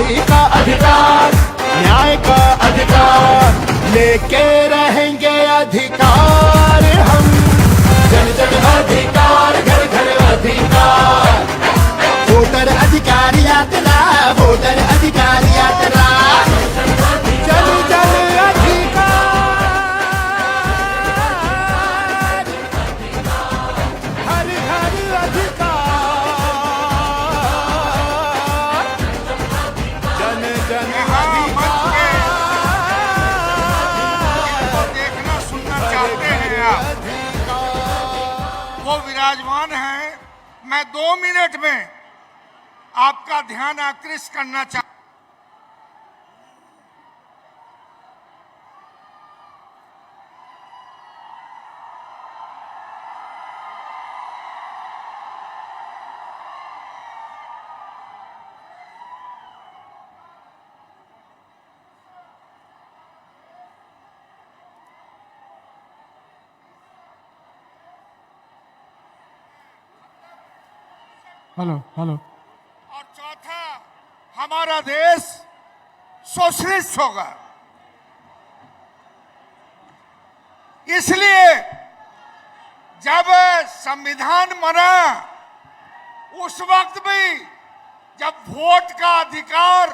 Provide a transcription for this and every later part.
न्याय का अधिकार, न्याय का अधिकार लेके रहेंगे अधिकार हम। जन जन अधिकार, घर घर अधिकार, वोटर अधिकार यात्रा, वोटर अधिकार यात्रा, जन जन अधिकार, हर घर अधिकार, जन जन अधिकार। जिनको देखना सुनना चाहते हैं आप, वो विराजमान हैं। मैं 2 मिनट में आपका ध्यान आकृष्ट करना चाहता हूं। Hello hello. और चौथा, हमारा देश सोशलिस्ट होगा। इसलिए जब संविधान बना उस वक्त भी जब वोट का अधिकार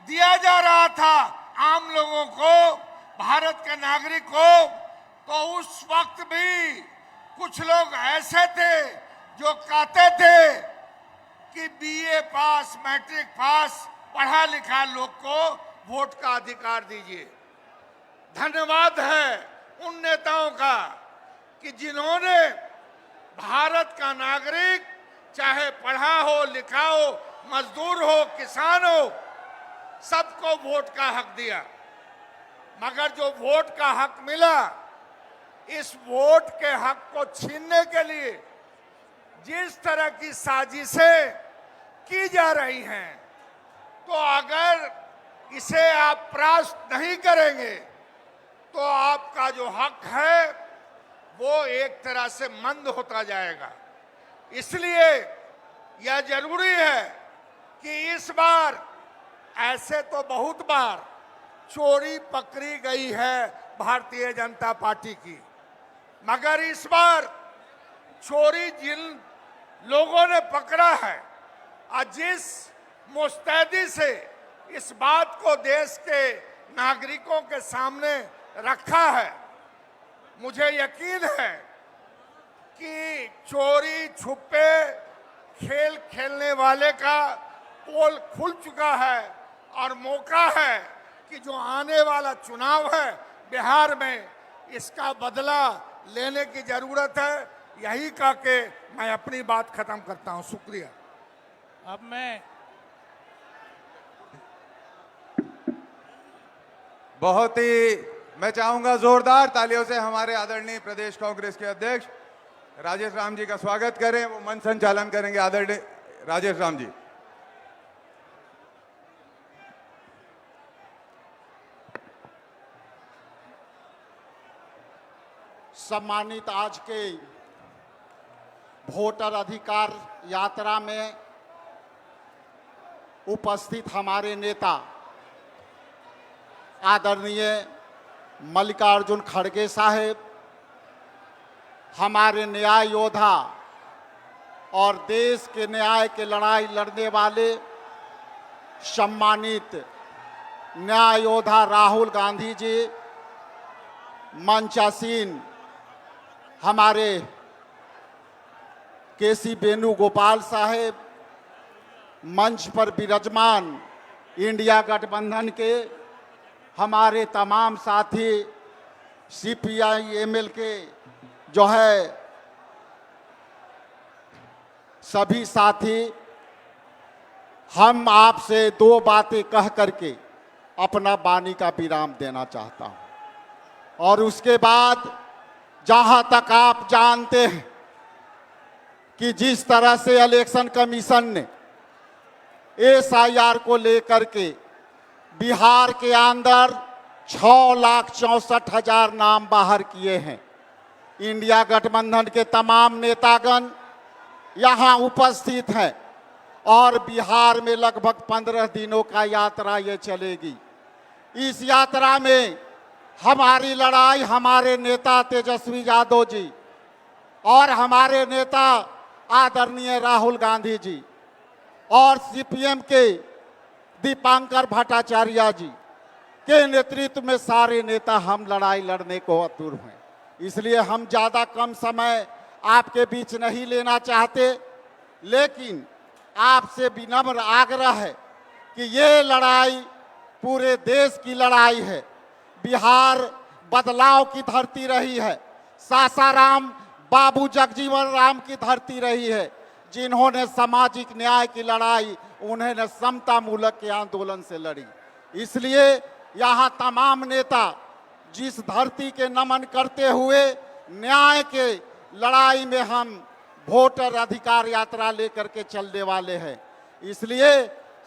दिया जा रहा था आम लोगों को, भारत के नागरिक को, तो उस वक्त भी कुछ लोग ऐसे थे जो कहते थे कि बीए पास, मैट्रिक पास, पढ़ा लिखा लोग को वोट का अधिकार दीजिए। धन्यवाद है उन नेताओं का कि जिन्होंने भारत का नागरिक, चाहे पढ़ा हो लिखा हो, मजदूर हो, किसान हो, सबको वोट का हक दिया। मगर जो वोट का हक मिला, इस वोट के हक को छीनने के लिए जिस तरह की साजिशें की जा रही हैं, तो अगर इसे आप परास्त नहीं करेंगे तो आपका जो हक है वो एक तरह से मंद होता जाएगा। इसलिए यह जरूरी है कि इस बार, ऐसे तो बहुत बार चोरी पकड़ी गई है भारतीय जनता पार्टी की, मगर इस बार चोरी जिन लोगों ने पकड़ा है और जिस मुस्तैदी से इस बात को देश के नागरिकों के सामने रखा है, मुझे यकीन है कि चोरी छुपे खेल खेलने वाले का पोल खुल चुका है और मौका है कि जो आने वाला चुनाव है बिहार में, इसका बदला लेने की जरूरत है। यही कह के मैं अपनी बात खत्म करता हूं। शुक्रिया। अब मैं बहुत ही मैं चाहूंगा जोरदार तालियों से हमारे आदरणीय प्रदेश कांग्रेस के अध्यक्ष राजेश राम जी का स्वागत करें। वो मंच संचालन करेंगे आदरणीय राजेश राम जी। सम्मानित आज के वोटर अधिकार यात्रा में उपस्थित हमारे नेता आदरणीय मल्लिकार्जुन खड़गे साहेब, हमारे न्याय योद्धा और देश के न्याय के लड़ाई लड़ने वाले सम्मानित न्याय योद्धा राहुल गांधी जी, मंचासीन हमारे केसी वेणुगोपाल साहेब, मंच पर विराजमान इंडिया गठबंधन के हमारे तमाम साथी, सीपीआई एमएल के जो है सभी साथी, हम आपसे 2 बातें कह करके अपना वाणी का विराम देना चाहता हूं। और उसके बाद जहां तक आप जानते हैं कि जिस तरह से इलेक्शन कमीशन ने एसआईआर को लेकर के बिहार के अंदर 6,64,000 नाम बाहर किए हैं, इंडिया गठबंधन के तमाम नेतागण यहाँ उपस्थित हैं और बिहार में लगभग 15 दिनों का यात्रा ये चलेगी। इस यात्रा में हमारी लड़ाई हमारे नेता तेजस्वी यादव जी और हमारे नेता आदरणीय राहुल गांधी जी और सीपीएम के दीपांकर भट्टाचार्य जी के नेतृत्व में सारे नेता हम लड़ाई लड़ने को आतुर हैं। इसलिए हम ज़्यादा कम समय आपके बीच नहीं लेना चाहते, लेकिन आपसे विनम्र आग्रह है कि ये लड़ाई पूरे देश की लड़ाई है। बिहार बदलाव की धरती रही है, सासाराम बाबू जगजीवन राम की धरती रही है, जिन्होंने सामाजिक न्याय की लड़ाई उन्होंने समता मूलक के आंदोलन से लड़ी। इसलिए यहाँ तमाम नेता जिस धरती के नमन करते हुए न्याय के लड़ाई में हम वोटर अधिकार यात्रा लेकर के चलने वाले हैं। इसलिए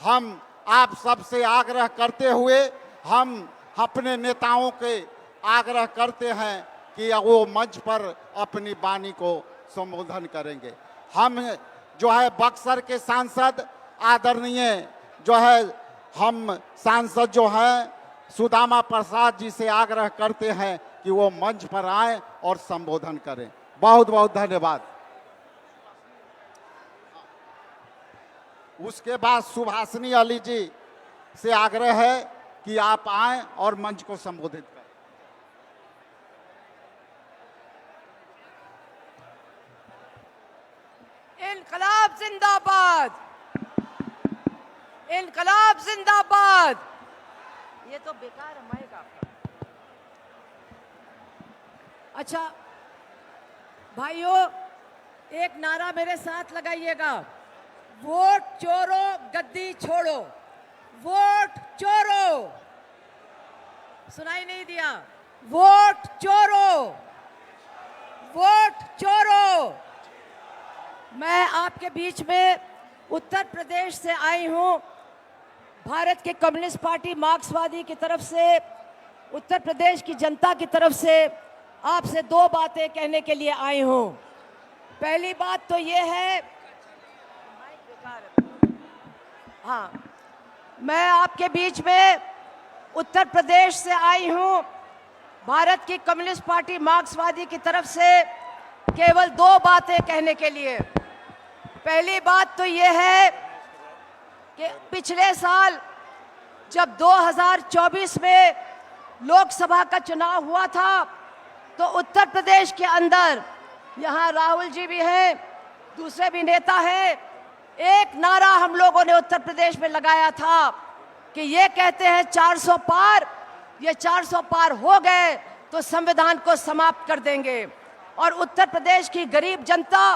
हम आप सबसे आग्रह करते हुए हम अपने नेताओं के आग्रह करते हैं कि वो मंच पर अपनी वाणी को संबोधन करेंगे। हम जो है बक्सर के सांसद आदरणीय जो है हम सांसद जो हैं सुदामा प्रसाद जी से आग्रह करते हैं कि वो मंच पर आएं और संबोधन करें। बहुत बहुत धन्यवाद। उसके बाद सुभाषिनी अली जी से आग्रह है कि आप आएं और मंच को संबोधित करें। इनकलाब जिंदाबाद, इनकलाब जिंदाबाद। ये तो बेकार है माइक आपका। अच्छा भाइयों, एक नारा मेरे साथ लगाइएगा, वोट चोरो गद्दी छोड़ो, वोट चोरो। सुनाई नहीं दिया? वोट चोरो, वोट चोरो। मैं आपके बीच में उत्तर प्रदेश से आई हूं। भारत के कम्युनिस्ट पार्टी मार्क्सवादी की तरफ से, उत्तर प्रदेश की जनता की तरफ से आपसे दो बातें कहने के लिए आई हूं। पहली बात तो ये है, हाँ, मैं आपके बीच में उत्तर प्रदेश से आई हूं। भारत की कम्युनिस्ट पार्टी मार्क्सवादी की तरफ से केवल दो बातें कहने के लिए। पहली बात तो ये है कि पिछले साल जब 2024 में लोकसभा का चुनाव हुआ था तो उत्तर प्रदेश के अंदर, यहाँ राहुल जी भी हैं, दूसरे भी नेता हैं, एक नारा हम लोगों ने उत्तर प्रदेश में लगाया था कि ये कहते हैं 400 पार, ये 400 पार हो गए तो संविधान को समाप्त कर देंगे। और उत्तर प्रदेश की गरीब जनता,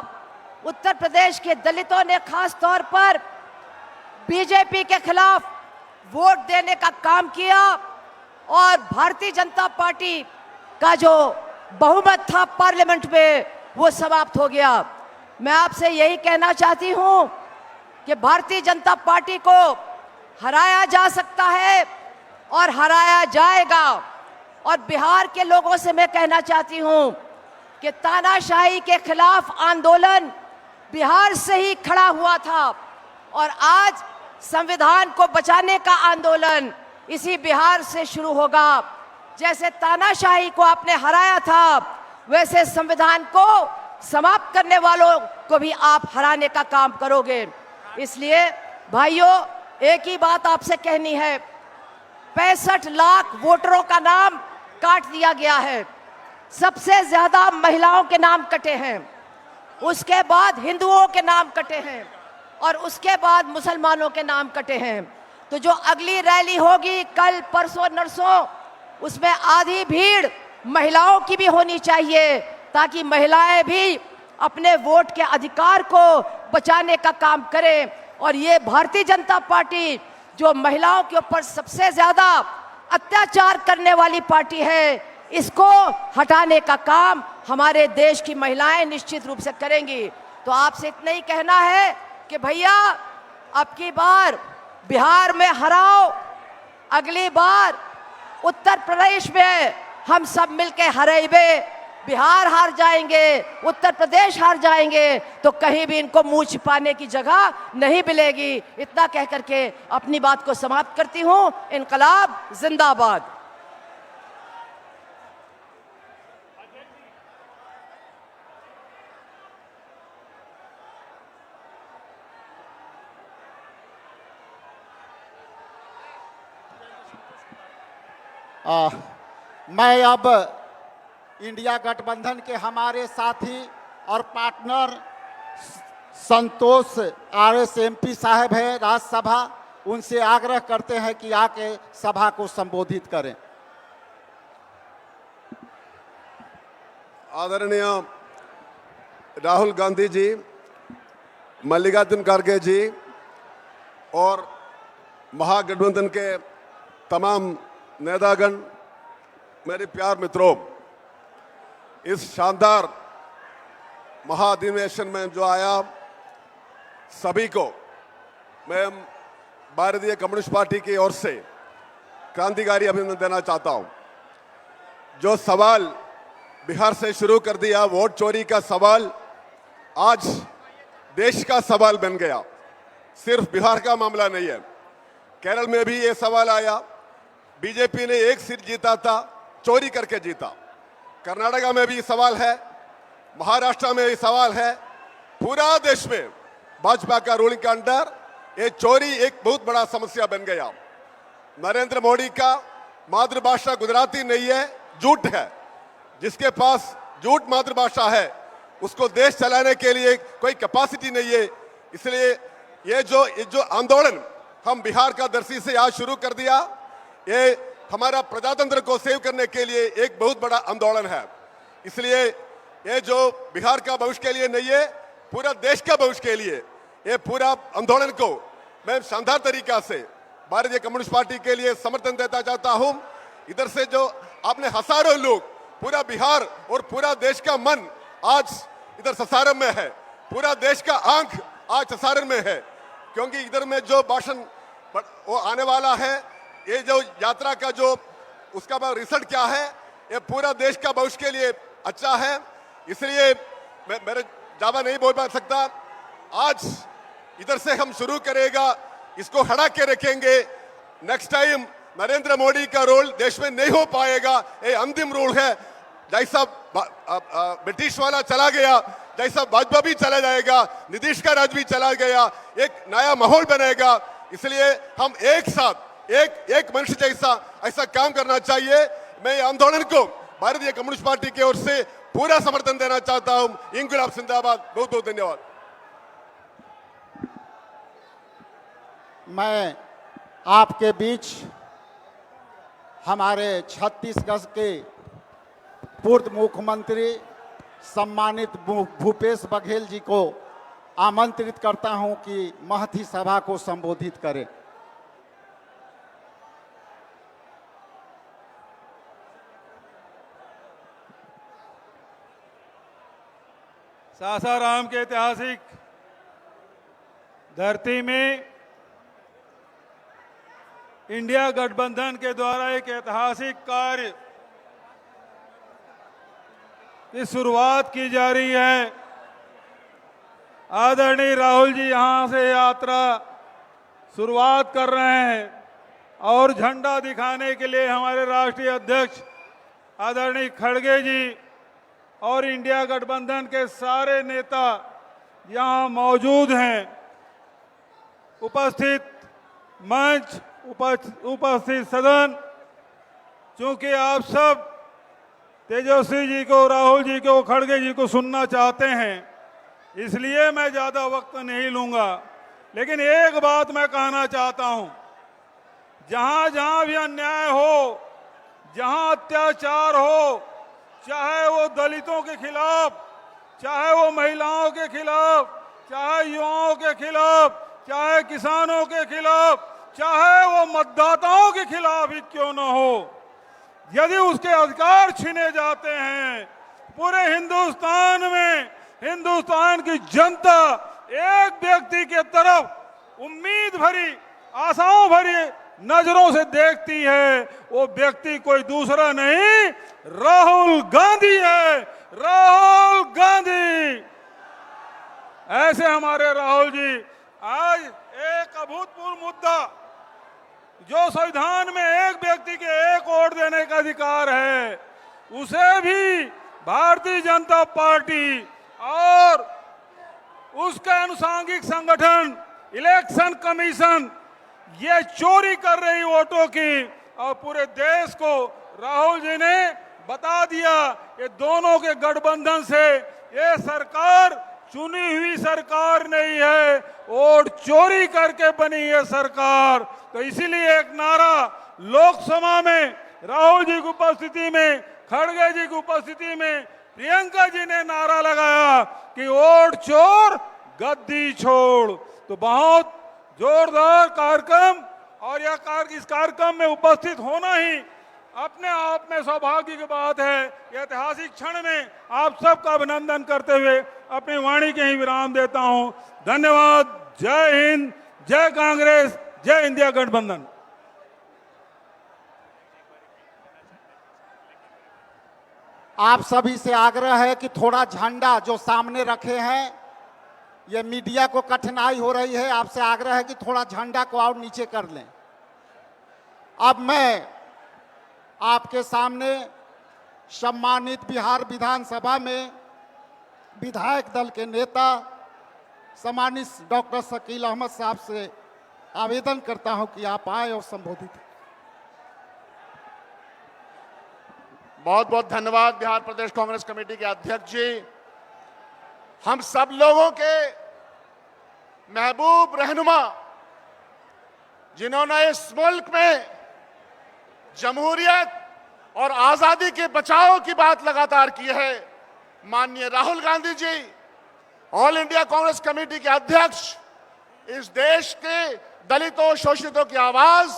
उत्तर प्रदेश के दलितों ने खास तौर पर बीजेपी के खिलाफ वोट देने का काम किया और भारतीय जनता पार्टी का जो बहुमत था पार्लियामेंट में वो समाप्त हो गया। मैं आपसे यही कहना चाहती हूं कि भारतीय जनता पार्टी को हराया जा सकता है और हराया जाएगा। और बिहार के लोगों से मैं कहना चाहती हूं कि तानाशाही के खिलाफ आंदोलन बिहार से ही खड़ा हुआ था और आज संविधान को बचाने का आंदोलन इसी बिहार से शुरू होगा। जैसे तानाशाही को आपने हराया था, वैसे संविधान को समाप्त करने वालों को भी आप हराने का काम करोगे। इसलिए भाइयों, एक ही बात आपसे कहनी है, 65 लाख वोटरों का नाम काट दिया गया है। सबसे ज्यादा महिलाओं के नाम कटे हैं, उसके बाद हिंदुओं के नाम कटे हैं और उसके बाद मुसलमानों के नाम कटे हैं। तो जो अगली रैली होगी कल परसों नरसों, उसमें आधी भीड़ महिलाओं की भी होनी चाहिए ताकि महिलाएं भी अपने वोट के अधिकार को बचाने का काम करें। और ये भारतीय जनता पार्टी जो महिलाओं के ऊपर सबसे ज्यादा अत्याचार करने वाली पार्टी है, इसको हटाने का काम हमारे देश की महिलाएं निश्चित रूप से करेंगी। तो आपसे इतना ही कहना है कि भैया, अब की बार बिहार में हराओ, अगली बार उत्तर प्रदेश में हम सब मिलके हराइबे। बिहार हार जाएंगे, उत्तर प्रदेश हार जाएंगे, तो कहीं भी इनको मुंह छिपाने की जगह नहीं मिलेगी। इतना कह करके अपनी बात को समाप्त करती हूं। इनकलाब जिंदाबाद। मैं अब इंडिया गठबंधन के हमारे साथी और पार्टनर संतोष RS MP साहब है राज्यसभा, उनसे आग्रह करते हैं कि आके सभा को संबोधित करें। आदरणीय राहुल गांधी जी, मल्लिकार्जुन खड़गे जी और महागठबंधन के तमाम नेतागण, मेरे प्यार मित्रों, इस शानदार महाधिवेशन में जो आया सभी को मैं भारतीय कम्युनिस्ट पार्टी की ओर से क्रांतिकारी अभिनंदन देना चाहता हूं। जो सवाल बिहार से शुरू कर दिया, वोट चोरी का सवाल आज देश का सवाल बन गया। सिर्फ बिहार का मामला नहीं है, केरल में भी ये सवाल आया। बीजेपी ने एक सीट जीता था, चोरी करके जीता। कर्नाटका में भी सवाल है, महाराष्ट्र में भी सवाल है। पूरा देश में भाजपा का रूलिंग के अंडर ये चोरी एक बहुत बड़ा समस्या बन गया। नरेंद्र मोदी का मातृभाषा गुजराती नहीं है, झूठ है। जिसके पास झूठ मातृभाषा है उसको देश चलाने के लिए कोई कैपेसिटी नहीं है। इसलिए ये जो आंदोलन हम बिहार का धरती से आज शुरू कर दिया, ये हमारा प्रजातंत्र को सेव करने के लिए एक बहुत बड़ा आंदोलन है। इसलिए ये जो बिहार का भविष्य के लिए नहीं है, पूरा देश का भविष्य के लिए ये पूरा आंदोलन को मैं शानदार तरीका से भारतीय कम्युनिस्ट पार्टी के लिए समर्थन देता चाहता हूं। इधर से जो आपने हजारों लोग, पूरा बिहार और पूरा देश का मन आज इधर सासाराम में है, पूरा देश का आंख आज सासाराम में है, क्योंकि इधर में जो भाषण वो आने वाला है, ये जो यात्रा का जो उसका रिजल्ट क्या है, ये पूरा देश का भविष्य के लिए अच्छा है। इसलिए मैं मेरे ज्यादा नहीं बोल पा सकता। आज इधर से हम शुरू करेगा, इसको हटा के रखेंगे। नेक्स्ट टाइम नरेंद्र मोदी का रोल देश में नहीं हो पाएगा, ये अंतिम रोल है। जैसा ब्रिटिश वाला चला गया, जैसा भाजपा भी चला जाएगा, नीतीश का राज भी चला गया, एक नया माहौल बनेगा। इसलिए हम एक साथ एक मनुष्य जैसा ऐसा काम करना चाहिए। मैं आंदोलन को भारतीय कम्युनिस्ट पार्टी की ओर से पूरा समर्थन देना चाहता हूं। इंकलाब जिंदाबाद। बहुत बहुत धन्यवाद। मैं आपके बीच हमारे छत्तीसगढ़ के पूर्व मुख्यमंत्री सम्मानित भूपेश बघेल जी को आमंत्रित करता हूं कि महती सभा को संबोधित करें। सासाराम के ऐतिहासिक धरती में इंडिया गठबंधन के द्वारा एक ऐतिहासिक कार्य की शुरुआत की जा रही है। आदरणीय राहुल जी यहां से यात्रा शुरुआत कर रहे हैं और झंडा दिखाने के लिए हमारे राष्ट्रीय अध्यक्ष आदरणीय खड़गे जी और इंडिया गठबंधन के सारे नेता यहां मौजूद हैं। उपस्थित मंच, उपस्थित सदन, चूंकि आप सब तेजस्वी जी को, राहुल जी को, खड़गे जी को सुनना चाहते हैं, इसलिए मैं ज्यादा वक्त नहीं लूंगा। लेकिन एक बात मैं कहना चाहता हूं, जहां जहां भी अन्याय हो, जहां अत्याचार हो, चाहे वो दलितों के खिलाफ, चाहे वो महिलाओं के खिलाफ, चाहे युवाओं के खिलाफ, चाहे किसानों के खिलाफ, चाहे वो मतदाताओं के खिलाफ ही क्यों न हो, यदि उसके अधिकार छीने जाते हैं, पूरे हिंदुस्तान में हिंदुस्तान की जनता एक व्यक्ति के तरफ उम्मीद भरी, आशाओं भरी नजरों से देखती है वो व्यक्ति कोई दूसरा नहीं, राहुल गांधी है। राहुल गांधी। ऐसे हमारे राहुल जी आज एक अभूतपूर्व मुद्दा, जो संविधान में एक व्यक्ति के एक वोट देने का अधिकार है, उसे भी भारतीय जनता पार्टी और उसके अनुसांगिक संगठन इलेक्शन कमीशन ये चोरी कर रही वोटों की, और पूरे देश को राहुल जी ने बता दिया कि दोनों के गठबंधन से ये सरकार चुनी हुई सरकार नहीं है, वोट चोरी करके बनी है सरकार। तो इसीलिए एक नारा लोकसभा में राहुल जी की उपस्थिति में, खड़गे जी की उपस्थिति में प्रियंका जी ने नारा लगाया कि वोट चोर गद्दी छोड़। तो बहुत जोरदार कार्यक्रम, और यह इस कार्यक्रम में उपस्थित होना ही अपने आप में सौभाग्य की बात है। यह ऐतिहासिक क्षण में आप सबका अभिनंदन करते हुए अपनी वाणी के ही विराम देता हूं। धन्यवाद। जय हिंद, जय कांग्रेस, जय इंडिया गठबंधन। आप सभी से आग्रह है कि थोड़ा झंडा जो सामने रखे हैं, ये मीडिया को कठिनाई हो रही है, आपसे आग्रह है कि थोड़ा झंडा को और नीचे कर लें। अब मैं आपके सामने सम्मानित बिहार विधानसभा में विधायक दल के नेता सम्मानित डॉक्टर शकील अहमद साहब से आवेदन करता हूं कि आप आए और संबोधित। बहुत बहुत धन्यवाद बिहार प्रदेश कांग्रेस कमेटी के अध्यक्ष जी। हम सब लोगों के महबूब रहनुमा, जिन्होंने इस मुल्क में जमहूरियत और आजादी के बचाव की बात लगातार की है, माननीय Rahul Gandhi ji, all India Congress committee के अध्यक्ष, इस देश के दलितों शोषितों की आवाज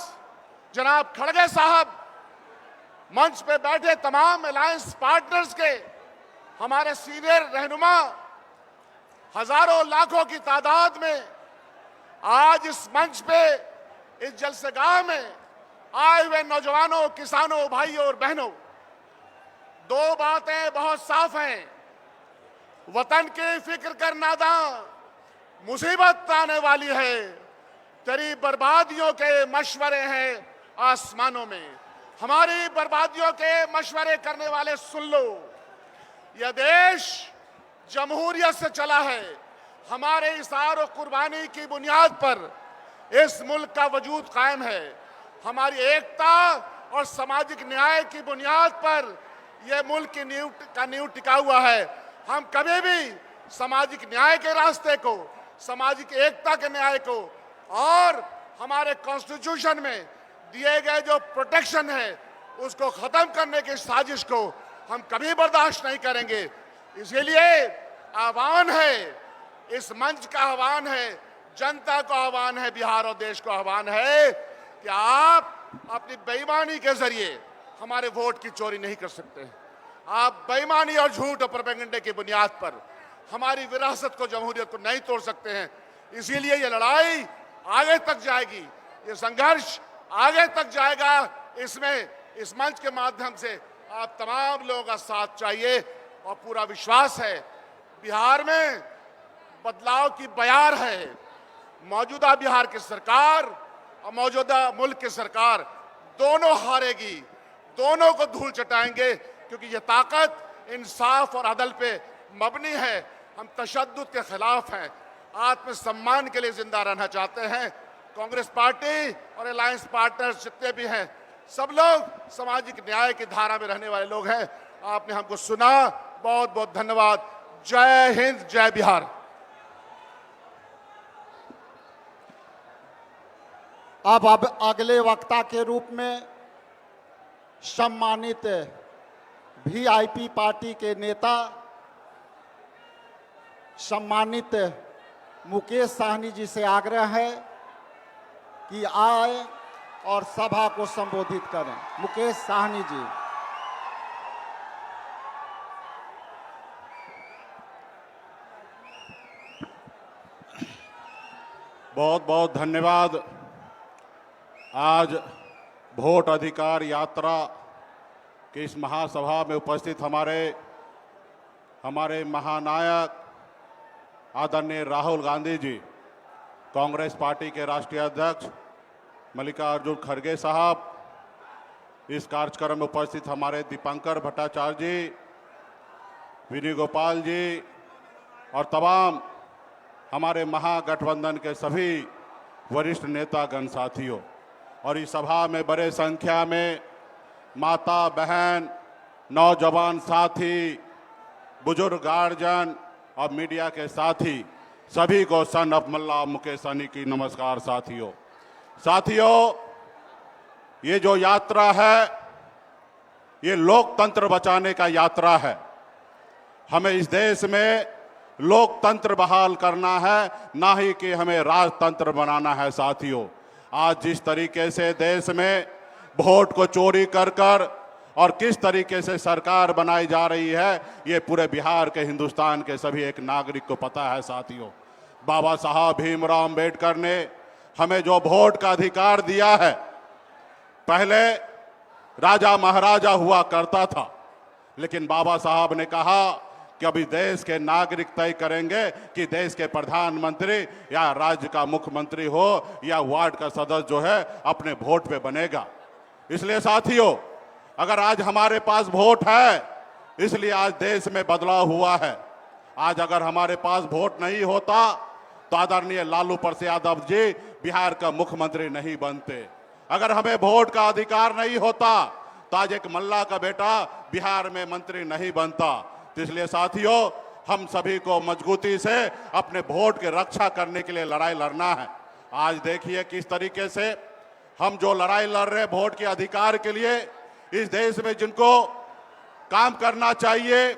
जनाब खड़गे साहब, मंच पे बैठे तमाम अलायंस पार्टनर्स के हमारे सीनियर रहनुमा, हजारों लाखों की तादाद में आज इस मंच पे, इस जलसेगाह में आए हुए नौजवानों, किसानों, भाइयों और बहनों, दो बातें बहुत साफ हैं। वतन की फिक्र कर नादां, मुसीबत आने वाली है, तेरी बर्बादियों के मशवरे हैं आसमानों में। हमारी बर्बादियों के मशवरे करने वाले सुन लो, यह देश जमहूरियत से चला है। हमारे इसार और कुर्बानी की बुनियाद पर इस मुल्क का वजूद कायम है। हमारी एकता और सामाजिक न्याय की बुनियाद पर यह मुल्क की नींव टिका हुआ है। हम कभी भी सामाजिक न्याय के रास्ते को, सामाजिक एकता के न्याय को और हमारे कॉन्स्टिट्यूशन में दिए गए जो प्रोटेक्शन है उसको खत्म करने की साजिश को हम कभी बर्दाश्त नहीं करेंगे। इसीलिए आह्वान है, इस मंच का आह्वान है, जनता को आह्वान है, बिहार और देश को आह्वान है कि आप अपनी बेईमानी के जरिए हमारे वोट की चोरी नहीं कर सकते। आप बेईमानी और झूठ और प्रोपेगेंडे की बुनियाद पर हमारी विरासत को, जमहूरियत को नहीं तोड़ सकते हैं। इसीलिए ये लड़ाई आगे तक जाएगी, ये संघर्ष आगे तक जाएगा। इसमें इस मंच के माध्यम से आप तमाम लोगों का साथ चाहिए और पूरा विश्वास है। बिहार में बदलाव की बयार है। मौजूदा बिहार की सरकार और मौजूदा मुल्क की सरकार दोनों हारेगी, दोनों को धूल चटाएंगे, क्योंकि ये ताकत इंसाफ और अदल पे मबनी है। हम तशद्दुद के खिलाफ हैं, आत्मसम्मान के लिए जिंदा रहना चाहते हैं। कांग्रेस पार्टी और अलायंस पार्टनर्स जितने भी हैं, सब लोग सामाजिक न्याय की धारा में रहने वाले लोग हैं। आपने हमको सुना, बहुत बहुत धन्यवाद। जय हिंद, जय बिहार। अब अगले वक्ता के रूप में सम्मानित वीआईपी पार्टी के नेता सम्मानित मुकेश साहनी जी से आग्रह है कि आए और सभा को संबोधित करें। मुकेश साहनी जी। बहुत बहुत धन्यवाद। आज वोट अधिकार यात्रा की इस महासभा में उपस्थित हमारे महानायक आदरणीय राहुल गांधी जी, कांग्रेस पार्टी के राष्ट्रीय अध्यक्ष मल्लिकार्जुन खड़गे साहब, इस कार्यक्रम में उपस्थित हमारे दीपंकर भट्टाचार्य जी, वेणुगोपाल जी और तमाम हमारे महागठबंधन के सभी वरिष्ठ नेतागण साथियों, और इस सभा में बड़े संख्या में माता बहन, नौजवान साथी, बुजुर्ग गार्जियन और मीडिया के साथी, सभी को सन ऑफ मल्ला मुकेश सहनी की नमस्कार। साथियों, ये जो यात्रा है, ये लोकतंत्र बचाने का यात्रा है। हमें इस देश में लोकतंत्र बहाल करना है, ना ही कि हमें राजतंत्र बनाना है। साथियों, आज जिस तरीके से देश में वोट को चोरी कर और किस तरीके से सरकार बनाई जा रही है, ये पूरे बिहार के, हिंदुस्तान के सभी एक नागरिक को पता है। साथियों, बाबा साहब भीमराव अंबेडकर ने हमें जो वोट का अधिकार दिया है, पहले राजा महाराजा हुआ करता था, लेकिन बाबा साहब ने कहा कि अभी देश के नागरिक तय करेंगे कि देश के प्रधानमंत्री या राज्य का मुख्यमंत्री हो या वार्ड का सदस्य जो है अपने वोट पे बनेगा। इसलिए साथियों, अगर आज हमारे पास वोट है, इसलिए आज देश में बदलाव हुआ है। आज अगर हमारे पास वोट नहीं होता तो आदरणीय लालू प्रसाद यादव जी बिहार का मुख्यमंत्री नहीं बनते। अगर हमें वोट का अधिकार नहीं होता तो आज एक मल्ला का बेटा बिहार में मंत्री नहीं बनता। तो इसलिए साथियों, हम सभी को मजबूती से अपने वोट की रक्षा करने के लिए लड़ाई लड़ना है। आज देखिए किस तरीके से हम जो लड़ाई लड़ रहे हैं वोट के अधिकार के लिए, इस देश में जिनको काम करना चाहिए,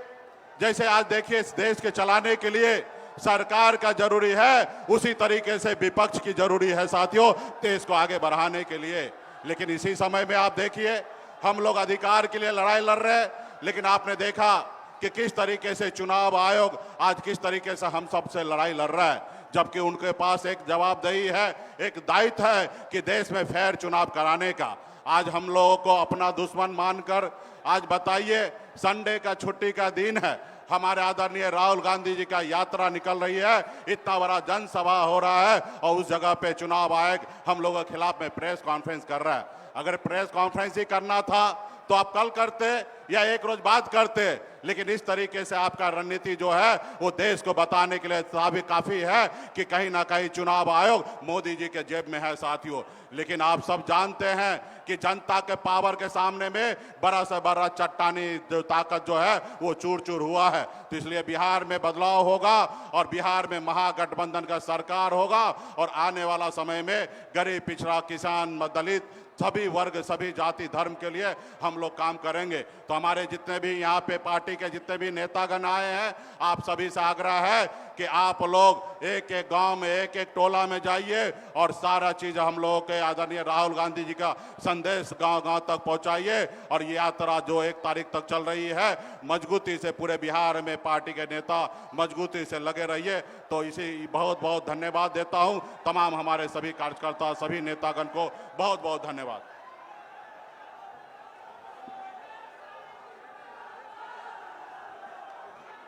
जैसे आज देखिए इस देश के चलाने के लिए सरकार का जरूरी है, उसी तरीके से विपक्ष की जरूरी है साथियों, देश को आगे बढ़ाने के लिए। लेकिन इसी समय में आप देखिए, हम लोग अधिकार के लिए लड़ाई लड़ रहे हैं, लेकिन आपने देखा कि किस तरीके से चुनाव आयोग आज किस तरीके से हम सबसे लड़ाई लड़ रहा है, जबकि उनके पास एक जवाबदेही है, एक दायित्व है कि देश में फेयर चुनाव कराने का। आज हम लोगों को अपना दुश्मन मानकर, आज बताइए संडे का छुट्टी का दिन है, हमारे आदरणीय राहुल गांधी जी का यात्रा निकल रही है, इतना बड़ा जनसभा हो रहा है और उस जगह पे चुनाव आयोग हम लोगों के खिलाफ में प्रेस कॉन्फ्रेंस कर रहा है। अगर प्रेस कॉन्फ्रेंस ही करना था तो आप कल करते या एक रोज बाद करते, लेकिन इस तरीके से आपका रणनीति जो है वो देश को बताने के लिए काफी है कि कहीं ना कहीं चुनाव आयोग मोदी जी के जेब में है साथियों। लेकिन आप सब जानते हैं कि जनता के पावर के सामने में बड़ा से बड़ा चट्टानी जो ताकत जो है वो चूर चूर हुआ है। तो इसलिए बिहार में बदलाव होगा और बिहार में महागठबंधन का सरकार होगा और आने वाला समय में गरीब, पिछड़ा, किसान, दलित, सभी वर्ग, सभी जाति, धर्म के लिए हम लोग काम करेंगे। तो हमारे जितने भी यहाँ पे पार्टी के जितने भी नेतागण आए हैं, आप सभी से आग्रह है कि आप लोग एक एक गांव में, एक एक टोला में जाइए और सारा चीज हम लोगों के आदरणीय राहुल गांधी जी का संदेश गांव गांव तक पहुंचाइए। और ये यात्रा जो 1 तारीख तक चल रही है, मजबूती से पूरे बिहार में पार्टी के नेता मजबूती से लगे रहिए। तो इसी बहुत बहुत धन्यवाद देता हूं तमाम हमारे सभी कार्यकर्ता, सभी नेतागण को बहुत बहुत धन्यवाद।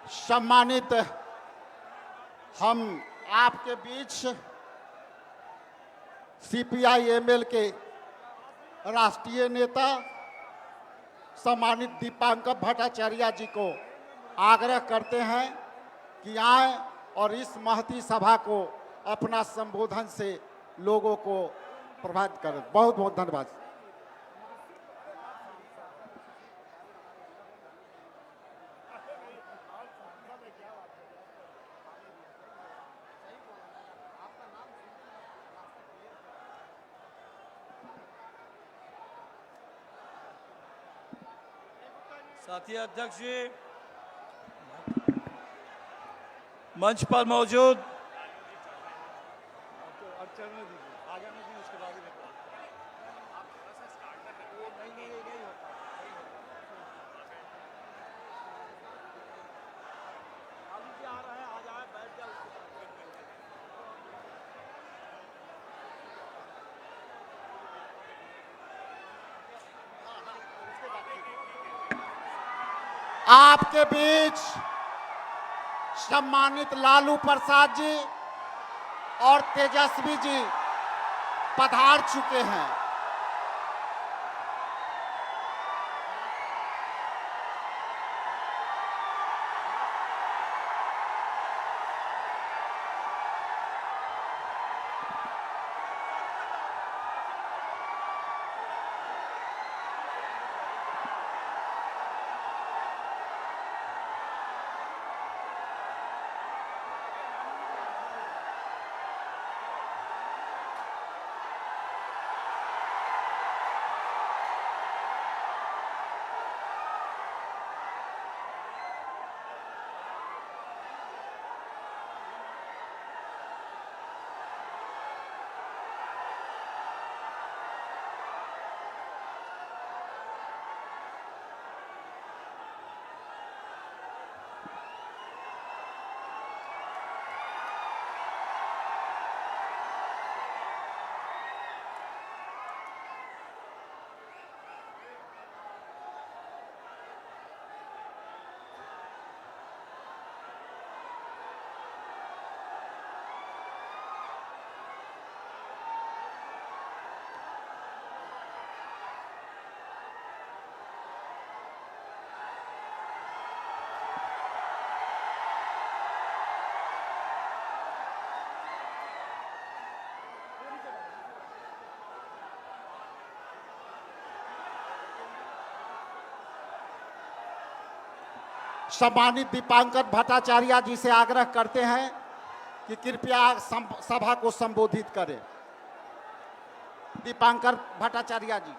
सम्मानित हम आपके बीच सीपीआई एमएल के राष्ट्रीय नेता सम्मानित दीपंकर भट्टाचार्य जी को आग्रह करते हैं कि आए और इस महती सभा को अपना संबोधन से लोगों को प्रभावित करें। बहुत बहुत धन्यवाद। साथी अध्यक्ष जी मंच पर मौजूद आपके बीच सम्मानित लालू प्रसाद जी और तेजस्वी जी पधार चुके हैं। सम्मानित दीपांकर भट्टाचार्य जी से आग्रह करते हैं कि कृपया सभा को संबोधित करें। दीपांकर भट्टाचार्य जी।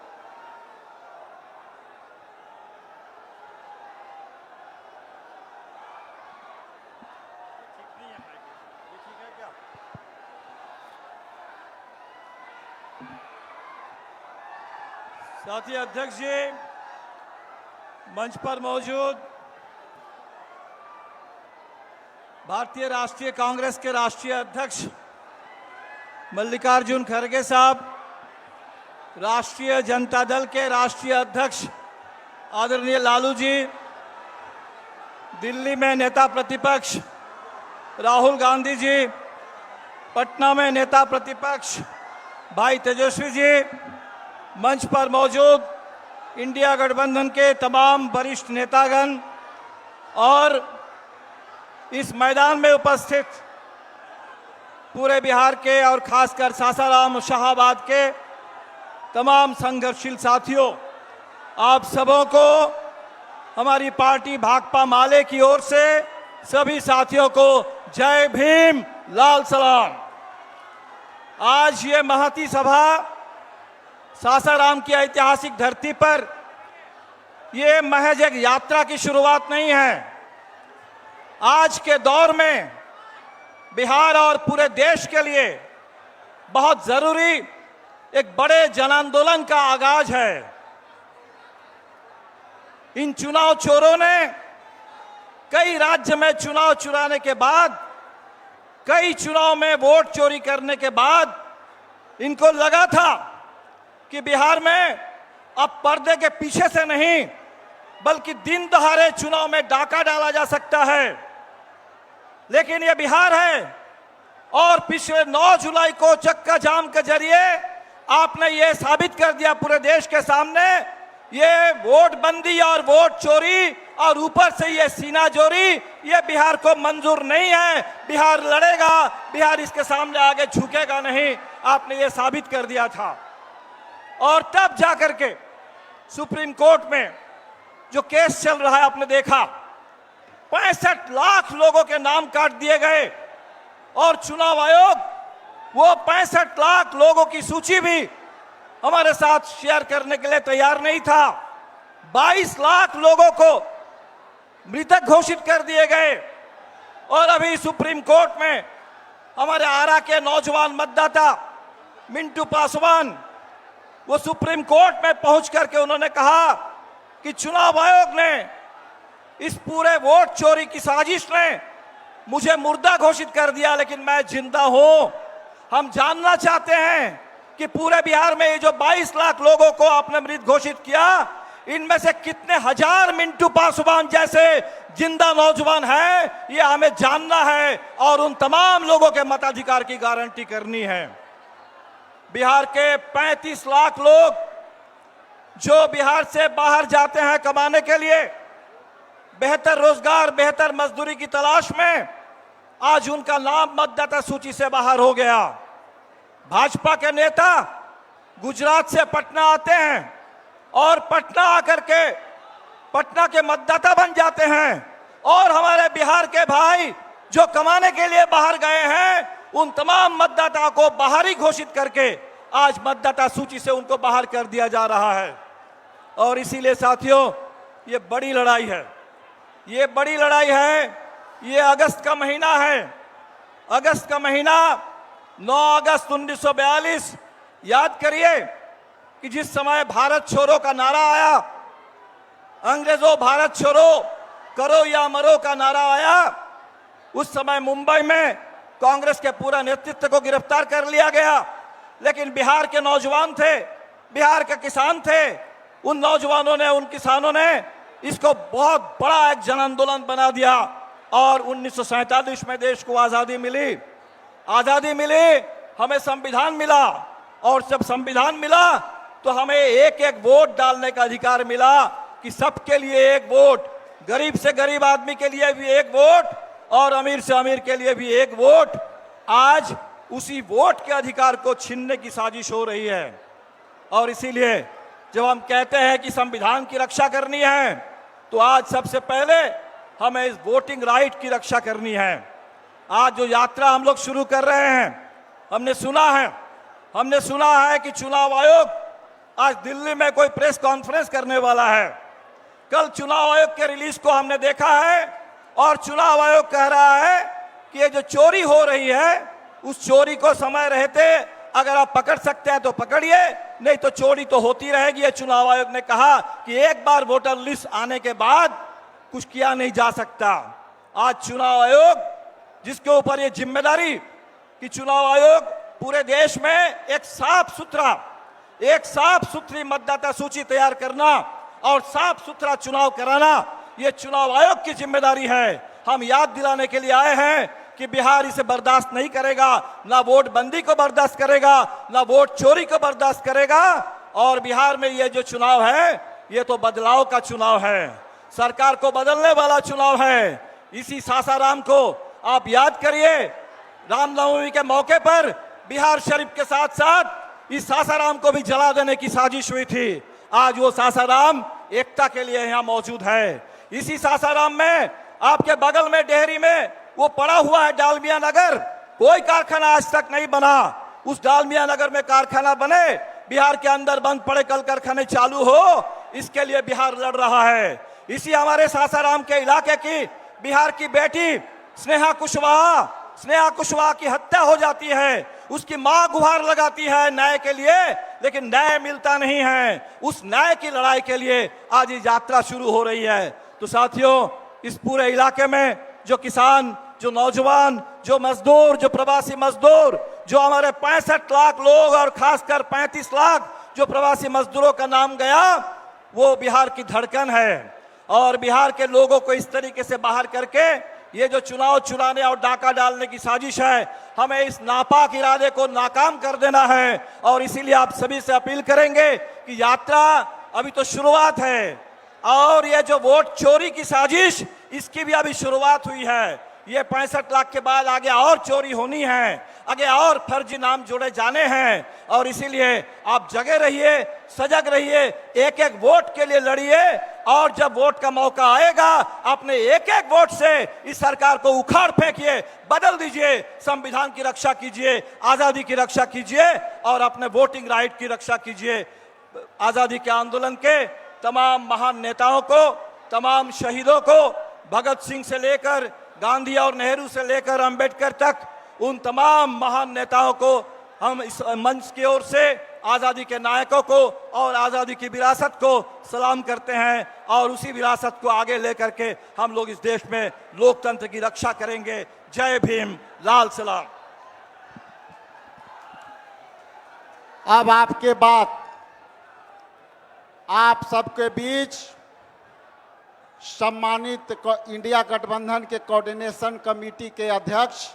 साथी अध्यक्ष जी, मंच पर मौजूद भारतीय राष्ट्रीय कांग्रेस के राष्ट्रीय अध्यक्ष मल्लिकार्जुन खड़गे साहब, राष्ट्रीय जनता दल के राष्ट्रीय अध्यक्ष आदरणीय लालू जी, दिल्ली में नेता प्रतिपक्ष राहुल गांधी जी, पटना में नेता प्रतिपक्ष भाई तेजस्वी जी, मंच पर मौजूद इंडिया गठबंधन के तमाम वरिष्ठ नेतागण और इस मैदान में उपस्थित पूरे बिहार के और खासकर सासाराम शाहाबाद के तमाम संघर्षशील साथियों, आप सबों को हमारी पार्टी भाकपा माले की ओर से सभी साथियों को जय भीम, लाल सलाम। आज ये महती सभा सासाराम की ऐतिहासिक धरती पर ये महज एक यात्रा की शुरुआत नहीं है। आज के दौर में बिहार और पूरे देश के लिए बहुत जरूरी एक बड़े जन आंदोलन का आगाज है। इन चुनाव चोरों ने कई राज्य में चुनाव चुराने के बाद, कई चुनाव में वोट चोरी करने के बाद इनको लगा था कि बिहार में अब पर्दे के पीछे से नहीं बल्कि दिन दहाड़े चुनाव में डाका डाला जा सकता है। लेकिन ये बिहार है और पिछले 9 जुलाई को चक्का जाम के जरिए आपने ये साबित कर दिया पूरे देश के सामने, ये वोट बंदी और वोट चोरी और ऊपर से ये सीना जोरी ये बिहार को मंजूर नहीं है। बिहार लड़ेगा, बिहार इसके सामने आगे झुकेगा नहीं, आपने ये साबित कर दिया था। और तब जाकर के सुप्रीम कोर्ट में जो केस चल रहा है आपने देखा, 65 लाख लोगों के नाम काट दिए गए और चुनाव आयोग वो 65 लाख लोगों की सूची भी हमारे साथ शेयर करने के लिए तैयार नहीं था। 22 लाख लोगों को मृतक घोषित कर दिए गए और अभी सुप्रीम कोर्ट में हमारे आरा के नौजवान मतदाता मिंटू पासवान वो सुप्रीम कोर्ट में पहुंच करके उन्होंने कहा कि चुनाव आयोग ने इस पूरे वोट चोरी की साजिश ने मुझे मुर्दा घोषित कर दिया, लेकिन मैं जिंदा हूं। हम जानना चाहते हैं कि पूरे बिहार में ये जो 22 लाख लोगों को आपने मृत घोषित किया, इनमें से कितने हजार मिंटू पासवान जैसे जिंदा नौजवान हैं, ये हमें जानना है और उन तमाम लोगों के मताधिकार की गारंटी करनी है। बिहार के 35 लाख लोग जो बिहार से बाहर जाते हैं कमाने के लिए, बेहतर रोजगार, बेहतर मजदूरी की तलाश में, आज उनका नाम मतदाता सूची से बाहर हो गया। भाजपा के नेता गुजरात से पटना आते हैं और पटना आकर के पटना के मतदाता बन जाते हैं, और हमारे बिहार के भाई जो कमाने के लिए बाहर गए हैं उन तमाम मतदाताओं को बाहरी घोषित करके आज मतदाता सूची से उनको बाहर कर दिया जा रहा है। और इसीलिए साथियों, ये बड़ी लड़ाई है, ये बड़ी लड़ाई है। ये अगस्त का महीना है, अगस्त का महीना, 9 अगस्त 1942। याद करिए कि जिस समय भारत छोड़ो का नारा आया, अंग्रेजों भारत छोड़ो करो या मरो का नारा आया, उस समय मुंबई में कांग्रेस के पूरा नेतृत्व को गिरफ्तार कर लिया गया। लेकिन बिहार के नौजवान थे, बिहार के किसान थे, उन नौजवानों ने, उन किसानों ने इसको बहुत बड़ा एक जन आंदोलन बना दिया और 1947 में देश को आजादी मिली। आजादी मिली, हमें संविधान मिला, और जब संविधान मिला तो हमें एक एक वोट डालने का अधिकार मिला कि सबके लिए एक वोट, गरीब से गरीब आदमी के लिए भी एक वोट और अमीर से अमीर के लिए भी एक वोट। आज उसी वोट के अधिकार को छीनने की साजिश हो रही है। और इसीलिए जब हम कहते हैं कि संविधान की रक्षा करनी है, तो आज सबसे पहले हमें इस वोटिंग राइट की रक्षा करनी है। आज जो यात्रा हम लोग शुरू कर रहे हैं, हमने सुना है कि चुनाव आयोग आज दिल्ली में कोई प्रेस कॉन्फ्रेंस करने वाला है। कल चुनाव आयोग के रिलीज को हमने देखा है और चुनाव आयोग कह रहा है कि ये जो चोरी हो रही है, उस चोरी को समय रहते अगर आप पकड़ सकते हैं तो पकड़िए, नहीं तो चोरी तो होती रहेगी। ये चुनाव आयोग ने कहा कि एक बार वोटर लिस्ट आने के बाद कुछ किया नहीं जा सकता। आज चुनाव आयोग, जिसके ऊपर ये जिम्मेदारी कि चुनाव आयोग पूरे देश में एक साफ सुथरी मतदाता सूची तैयार करना और साफ सुथरा चुनाव कराना, ये चुनाव आयोग की जिम्मेदारी है। हम याद दिलाने के लिए आए हैं कि बिहार इसे बर्दाश्त नहीं करेगा, ना वोट बंदी को बर्दाश्त करेगा, ना वोट चोरी को बर्दाश्त करेगा। और बिहार में ये जो चुनाव है, ये तो बदलाव का चुनाव है, सरकार को बदलने वाला चुनाव है। इसी सासाराम को आप याद करिए, रामनवमी के मौके पर बिहार शरीफ के साथ साथ इस सासाराम को भी जला देने की साजिश हुई थी। आज वो सासाराम एकता के लिए यहाँ मौजूद है। इसी सासाराम में आपके बगल में डेहरी में वो पड़ा हुआ है डालमिया नगर, कोई कारखाना आज तक नहीं बना। उस डालमिया नगर में कारखाना बने, बिहार के अंदर बंद पड़े कल कारखाने चालू हो, इसके लिए बिहार लड़ रहा है। इसी हमारे सासाराम के इलाके की बिहार की बेटी स्नेहा कुशवाहा की हत्या हो जाती है, उसकी मां गुहार लगाती है न्याय के लिए, लेकिन न्याय मिलता नहीं है। उस न्याय की लड़ाई के लिए आज ये यात्रा शुरू हो रही है। तो साथियों, इस पूरे इलाके में जो किसान, जो नौजवान, जो मजदूर, जो प्रवासी मजदूर, जो हमारे 65 लाख लोग और खासकर 35 लाख जो प्रवासी मजदूरों का नाम गया, वो बिहार की धड़कन है। और बिहार के लोगों को इस तरीके से बाहर करके ये जो चुनाव चुराने और डाका डालने की साजिश है, हमें इस नापाक इरादे को नाकाम कर देना है। और इसीलिए आप सभी से अपील करेंगे कि यात्रा अभी तो शुरुआत है, और ये जो वोट चोरी की साजिश, इसकी भी अभी शुरुआत हुई है। ये 65 लाख के बाद आगे और चोरी होनी है, आगे और फर्जी नाम जोड़े जाने हैं। और इसीलिए आप जगे रहिए, सजग रहिए, एक एक वोट के लिए लड़िए, और जब वोट का मौका आएगा अपने एक एक वोट से इस सरकार को उखाड़ फेंकिए, बदल दीजिए, संविधान की रक्षा कीजिए, आजादी की रक्षा कीजिए और अपने वोटिंग राइट की रक्षा कीजिए। आजादी के आंदोलन के तमाम महान नेताओं को, तमाम शहीदों को, भगत सिंह से लेकर गांधी और नेहरू से लेकर अंबेडकर तक, उन तमाम महान नेताओं को हम इस मंच की ओर से आजादी के नायकों को और आजादी की विरासत को सलाम करते हैं। और उसी विरासत को आगे लेकर के हम लोग इस देश में लोकतंत्र की रक्षा करेंगे। जय भीम, लाल सलाम। अब आपके बाद आप सबके बीच सम्मानित इंडिया गठबंधन के कोऑर्डिनेशन कमेटी के अध्यक्ष,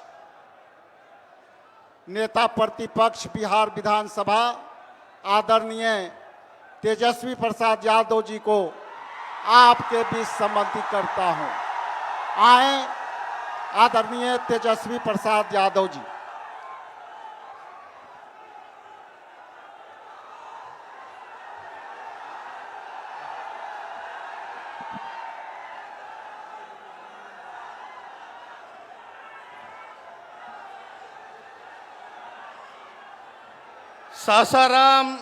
नेता प्रतिपक्ष बिहार विधानसभा आदरणीय तेजस्वी प्रसाद यादव जी को आपके बीच संबोधित करता हूं। आए आदरणीय तेजस्वी प्रसाद यादव जी। सासाराम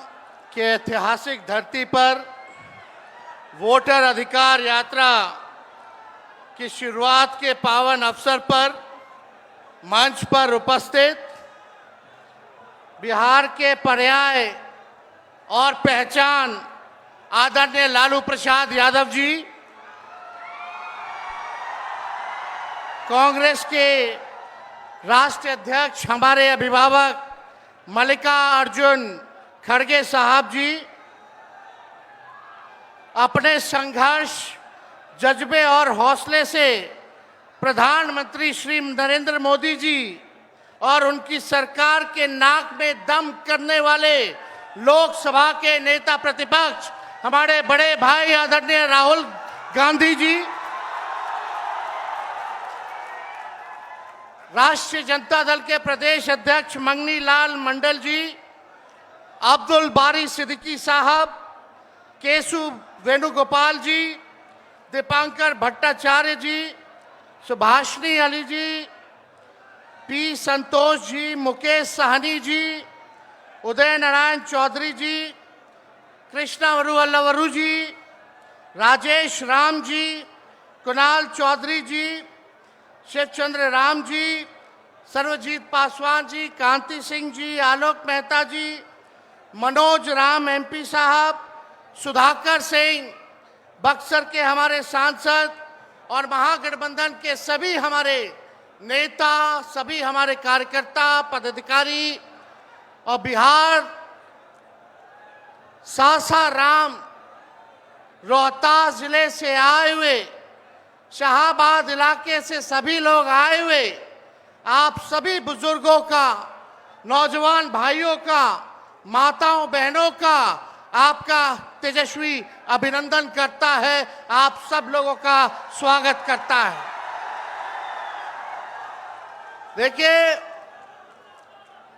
के ऐतिहासिक धरती पर वोटर अधिकार यात्रा की शुरुआत के पावन अवसर पर मंच पर उपस्थित बिहार के पर्याय और पहचान आदरणीय लालू प्रसाद यादव जी, कांग्रेस के राष्ट्रीय अध्यक्ष हमारे अभिभावक मल्लिकार्जुन खड़गे साहब जी, अपने संघर्ष, जज्बे और हौसले से प्रधानमंत्री श्री नरेंद्र मोदी जी और उनकी सरकार के नाक में दम करने वाले लोकसभा के नेता प्रतिपक्ष हमारे बड़े भाई आदरणीय राहुल गांधी जी, राष्ट्रीय जनता दल के प्रदेश अध्यक्ष मंगनी लाल मंडल जी, अब्दुल बारी सिद्दीकी साहब, केशु वेणुगोपाल जी, दीपांकर भट्टाचार्य जी, सुभाषिनी अली जी, पी संतोष जी, मुकेश सहनी जी, उदय नारायण चौधरी जी, कृष्णा वरुवल्लवरू जी, राजेश राम जी, कुणाल चौधरी जी, शिवचंद्र राम जी, सर्वजीत पासवान जी, कांति सिंह जी, आलोक मेहता जी, मनोज राम एमपी साहब, सुधाकर सिंह, बक्सर के हमारे सांसद और महागठबंधन के सभी हमारे नेता, सभी हमारे कार्यकर्ता, पदाधिकारी और बिहार सासाराम रोहतास जिले से आए हुए, शाहाबाद इलाके से सभी लोग आए हुए, आप सभी बुजुर्गों का, नौजवान भाइयों का, माताओं बहनों का आपका तेजस्वी अभिनंदन करता है, आप सब लोगों का स्वागत करता है। देखिए,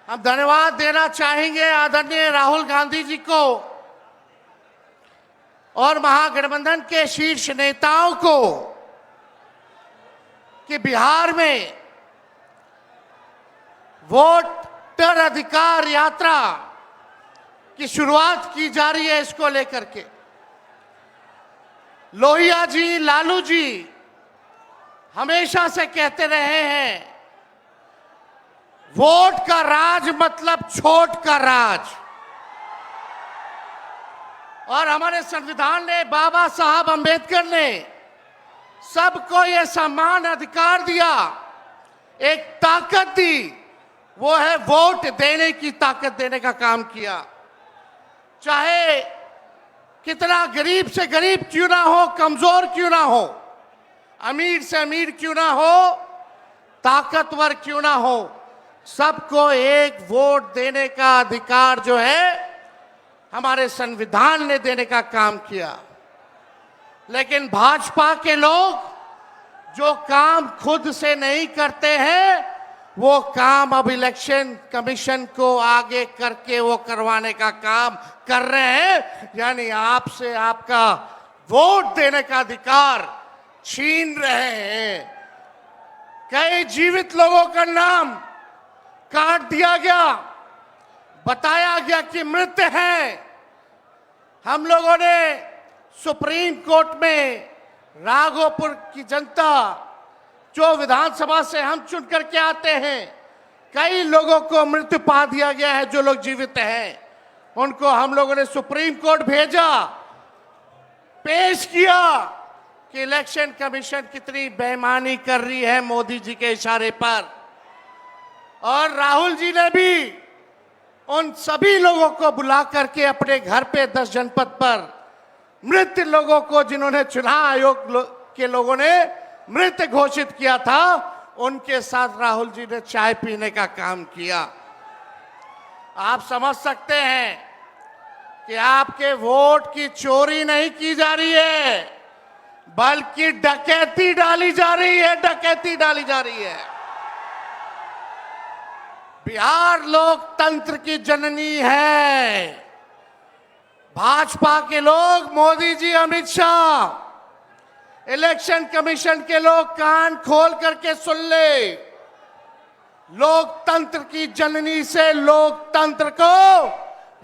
हम धन्यवाद देना चाहेंगे आदरणीय राहुल गांधी जी को और महागठबंधन के शीर्ष नेताओं को कि बिहार में वोटर अधिकार यात्रा की शुरुआत की जा रही है। इसको लेकर के लोहिया जी, लालू जी हमेशा से कहते रहे हैं, वोट का राज मतलब छोट का राज। और हमारे संविधान ने, बाबा साहब अंबेडकर ने सबको ये समान अधिकार दिया, एक ताकत दी, वो है वोट देने की ताकत देने का काम किया। चाहे कितना गरीब से गरीब क्यों ना हो, कमजोर क्यों ना हो, अमीर से अमीर क्यों ना हो, ताकतवर क्यों ना हो, सबको एक वोट देने का अधिकार जो है हमारे संविधान ने देने का काम किया। लेकिन भाजपा के लोग जो काम खुद से नहीं करते हैं, वो काम अब इलेक्शन कमीशन को आगे करके वो करवाने का काम कर रहे हैं, यानी आपसे आपका वोट देने का अधिकार छीन रहे हैं। कई जीवित लोगों का नाम काट दिया गया, बताया गया कि मृत हैं। हम लोगों ने सुप्रीम कोर्ट में राघोपुर की जनता, जो विधानसभा से हम चुन करके आते हैं, कई लोगों को मृत्यु पा दिया गया है। जो लोग जीवित हैं उनको हम लोगों ने सुप्रीम कोर्ट भेजा, पेश किया कि इलेक्शन कमीशन कितनी बेईमानी कर रही है मोदी जी के इशारे पर। और राहुल जी ने भी उन सभी लोगों को बुला करके अपने घर पे 10 जनपद पर मृत लोगों को, जिन्होंने चुनाव आयोग के लोगों ने मृत घोषित किया था, उनके साथ राहुल जी ने चाय पीने का काम किया। आप समझ सकते हैं कि आपके वोट की चोरी नहीं की जा रही है, बल्कि डकैती डाली जा रही है, डकैती डाली जा रही है। बिहार लोकतंत्र की जननी है। भाजपा के लोग, मोदी जी, अमित शाह, इलेक्शन कमीशन के लोग कान खोल करके सुन ले। लोकतंत्र की जननी से लोकतंत्र को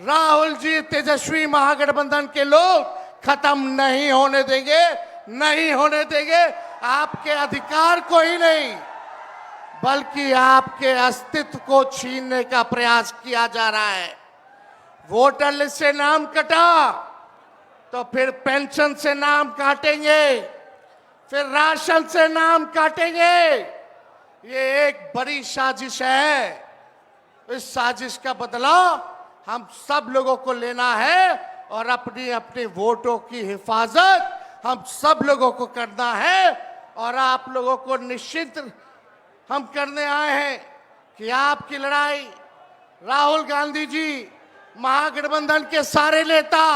राहुल जी, तेजस्वी महागठबंधन के लोग खत्म नहीं होने देंगे, नहीं होने देंगे। आपके अधिकार को ही नहीं, बल्कि आपके अस्तित्व को छीनने का प्रयास किया जा रहा है। वोटर लिस्ट से नाम कटा तो फिर पेंशन से नाम काटेंगे, फिर राशन से नाम काटेंगे। ये एक बड़ी साजिश है। इस साजिश का बदला हम सब लोगों को लेना है और अपनी अपनी वोटों की हिफाजत हम सब लोगों को करना है। और आप लोगों को निश्चित हम करने आए हैं कि आपकी लड़ाई राहुल गांधी जी, महागठबंधन के सारे नेता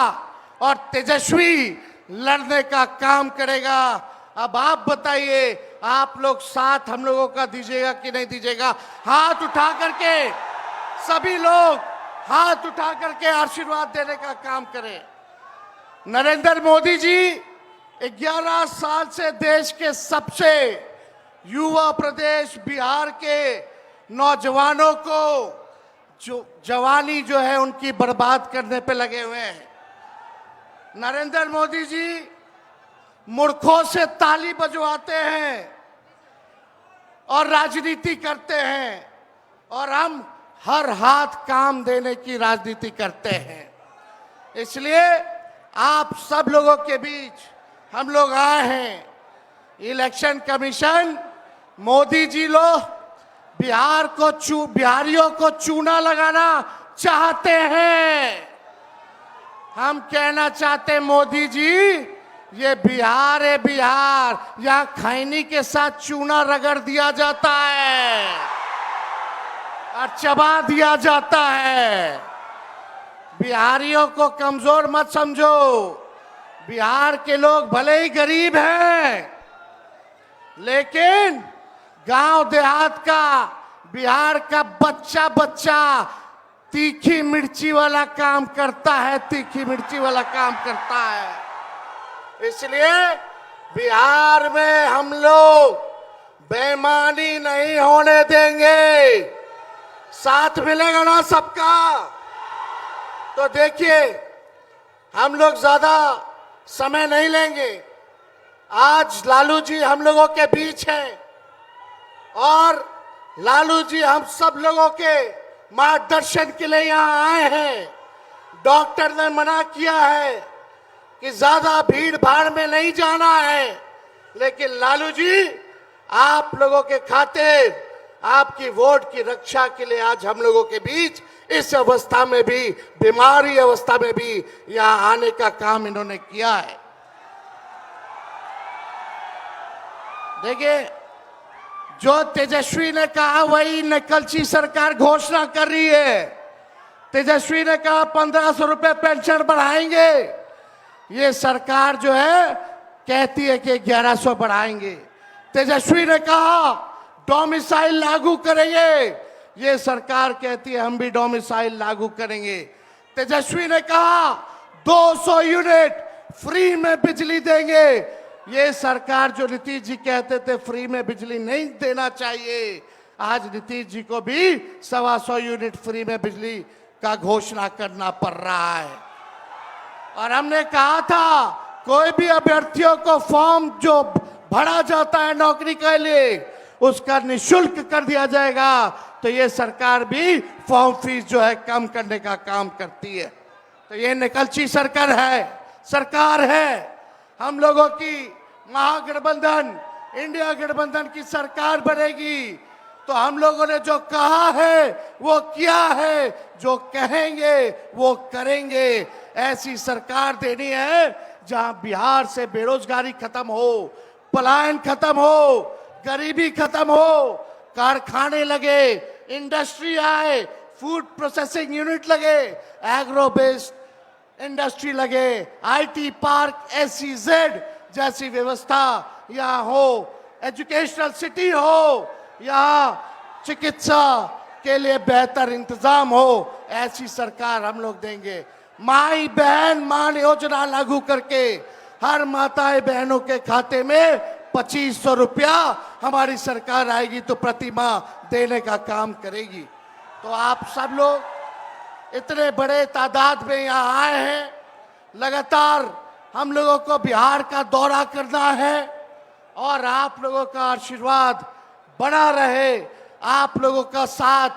और तेजस्वी लड़ने का काम करेगा। अब आप बताइए, आप लोग साथ हम लोगों का दीजिएगा कि नहीं दीजिएगा? हाथ उठा करके सभी लोग हाथ उठा करके आशीर्वाद देने का काम करें। नरेंद्र मोदी जी 11 साल से देश के सबसे युवा प्रदेश बिहार के नौजवानों को जो जवानी जो है उनकी बर्बाद करने पे लगे हुए हैं। नरेंद्र मोदी जी मूर्खों से ताली बजवाते हैं और राजनीति करते हैं, और हम हर हाथ काम देने की राजनीति करते हैं। इसलिए आप सब लोगों के बीच हम लोग आए हैं। इलेक्शन कमीशन, मोदी जी लोग बिहारियों को चूना लगाना चाहते हैं। हम कहना चाहते हैं, मोदी जी, ये बिहार है, बिहार, यहाँ खैनी के साथ चूना रगड़ दिया जाता है और चबा दिया जाता है। बिहारियों को कमजोर मत समझो। बिहार के लोग भले ही गरीब हैं, लेकिन गांव देहात का बिहार का बच्चा बच्चा तीखी मिर्ची वाला काम करता है, तीखी मिर्ची वाला काम करता है। इसलिए बिहार में हम लोग बेईमानी नहीं होने देंगे। साथ मिलेगा ना सबका? तो देखिए, हम लोग ज्यादा समय नहीं लेंगे। आज लालू जी हम लोगों के बीच हैं और लालू जी हम सब लोगों के मार्गदर्शन के लिए यहाँ आए हैं। डॉक्टर ने मना किया है कि ज्यादा भीड़ भाड़ में नहीं जाना है, लेकिन लालू जी आप लोगों के खातिर, आपकी वोट की रक्षा के लिए आज हम लोगों के बीच इस अवस्था में भी, बीमारी अवस्था में भी यहाँ आने का काम इन्होंने किया है। देखिए, जो तेजस्वी ने कहा वही नकलची सरकार घोषणा कर रही है। तेजस्वी ने कहा 1500 रुपए पेंशन बढ़ाएंगे, ये सरकार जो है कहती है कि 1100 बढ़ाएंगे। तेजस्वी ने कहा डोमिसाइल लागू करेंगे, ये सरकार कहती है हम भी डोमिसाइल लागू करेंगे। तेजस्वी ने कहा 200 यूनिट फ्री में बिजली देंगे, ये सरकार, जो नीतीश जी कहते थे फ्री में बिजली नहीं देना चाहिए, आज नीतीश जी को भी 125 यूनिट फ्री में बिजली का घोषणा करना पड़ रहा है। और हमने कहा था कोई भी अभ्यर्थियों को फॉर्म जो भरा जाता है नौकरी के लिए, उसका निःशुल्क कर दिया जाएगा। तो ये सरकार भी फॉर्म फीस जो है कम करने का काम करती है। तो ये निकलची सरकार है। हम लोगों की महागठबंधन, इंडिया गठबंधन की सरकार बनेगी तो हम लोगों ने जो कहा है वो किया है, जो कहेंगे वो करेंगे। ऐसी सरकार देनी है जहां बिहार से बेरोजगारी खत्म हो, पलायन खत्म हो, गरीबी खत्म हो, कारखाने लगे, इंडस्ट्री आए, फूड प्रोसेसिंग यूनिट लगे, एग्रो बेस्ड इंडस्ट्री लगे, आईटी पार्क, एसईजेड जैसी व्यवस्था यहाँ हो, एजुकेशनल सिटी हो, यहाँ चिकित्सा के लिए बेहतर इंतजाम हो। ऐसी सरकार हम लोग देंगे। माई बहन मान योजना लागू करके हर माताएं बहनों के खाते में 2500 रुपया हमारी सरकार आएगी तो प्रति माह देने का काम करेगी। तो आप सब लोग इतने बड़े तादाद में यहाँ आए हैं, लगातार हम लोगों को बिहार का दौरा करना है और आप लोगों का आशीर्वाद बना रहे, आप लोगों का साथ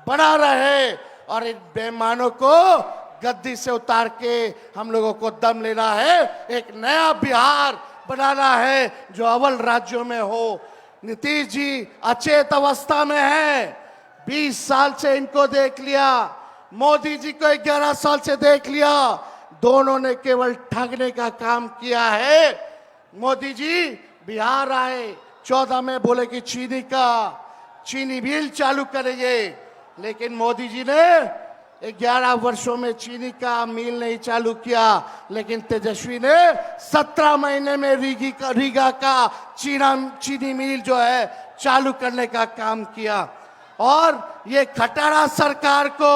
बना रहे और इन बेईमानों को गद्दी से उतार के हम लोगों को दम लेना है, एक नया बिहार बनाना है जो अव्वल राज्यों में हो। नीतीश जी अचेत अवस्था में हैं, 20 साल से इनको देख लिया, मोदी जी को 11 साल से देख लिया, दोनों ने केवल ठगने का काम किया है। मोदी जी बिहार आए, 14 में बोले कि चीनी मिल चालू करेंगे, लेकिन मोदी जी ने 11 वर्षों में चीनी का मिल नहीं चालू किया, लेकिन तेजस्वी ने 17 महीने में रीगा का चीनी मिल जो है चालू करने का काम किया। और ये खटारा सरकार को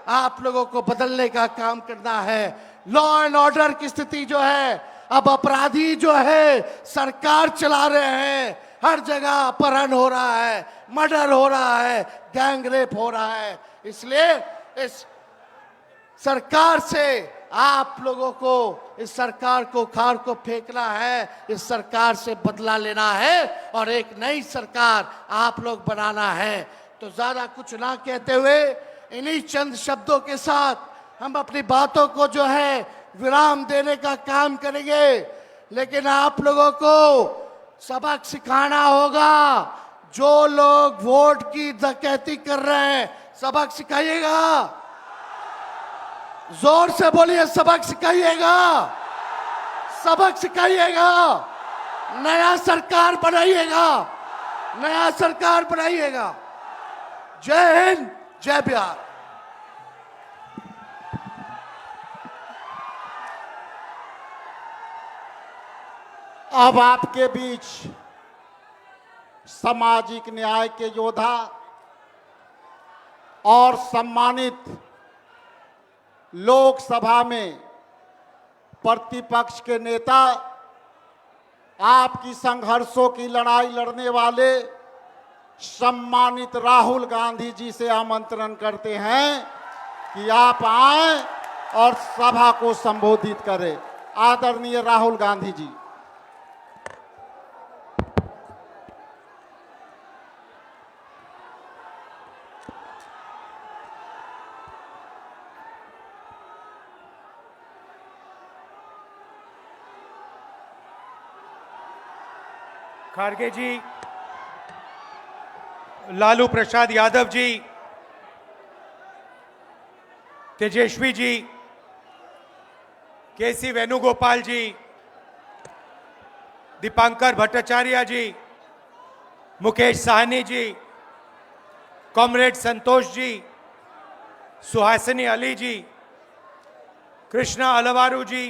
आप लोगों को बदलने का काम करना है। लॉ एंड ऑर्डर की स्थिति जो है, अब अपराधी जो है सरकार चला रहे हैं, हर जगह अपहरण हो रहा है, मर्डर हो रहा है, गैंग रेप हो रहा है। इसलिए इस सरकार से आप लोगों को, इस सरकार को खार को फेंकना है, इस सरकार से बदला लेना है और एक नई सरकार आप लोग बनाना है। तो ज्यादा कुछ ना कहते हुए इन्हीं चंद शब्दों के साथ हम अपनी बातों को जो है विराम देने का काम करेंगे, लेकिन आप लोगों को सबक सिखाना होगा। जो लोग वोट की डकैती कर रहे हैं, सबक सिखाइएगा, जोर से बोलिए, सबक सिखाइएगा, सबक सिखाइएगा, नया सरकार बनाइएगा, नया सरकार बनाइएगा। जय हिंद, जय बिहार। अब आपके बीच सामाजिक न्याय के योद्धा और सम्मानित लोकसभा में प्रतिपक्ष के नेता, आपकी संघर्षों की लड़ाई लड़ने वाले सम्मानित राहुल गांधी जी से आमंत्रण करते हैं कि आप आएं और सभा को संबोधित करें। आदरणीय राहुल गांधी जी। खारगे जी, लालू प्रसाद यादव जी, तेजस्वी जी, केसी वेणुगोपाल जी, दीपांकर भट्टाचार्य जी, मुकेश साहनी जी, कॉमरेड संतोष जी, सुहासिनी अली जी, कृष्णा अलवारू जी,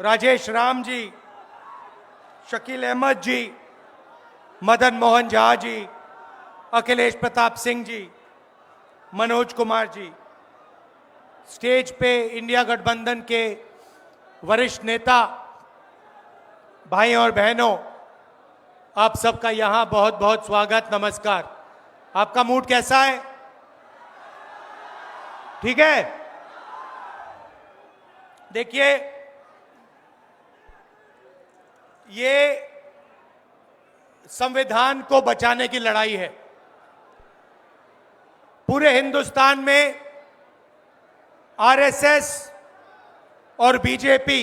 राजेश राम जी, शकील अहमद जी, मदन मोहन झा जी, अखिलेश प्रताप सिंह जी, मनोज कुमार जी, स्टेज पे इंडिया गठबंधन के वरिष्ठ नेता, भाई और बहनों, आप सबका यहाँ बहुत बहुत स्वागत, नमस्कार। आपका मूड कैसा है? ठीक है? देखिए, ये संविधान को बचाने की लड़ाई है। पूरे हिंदुस्तान में आरएसएस और बीजेपी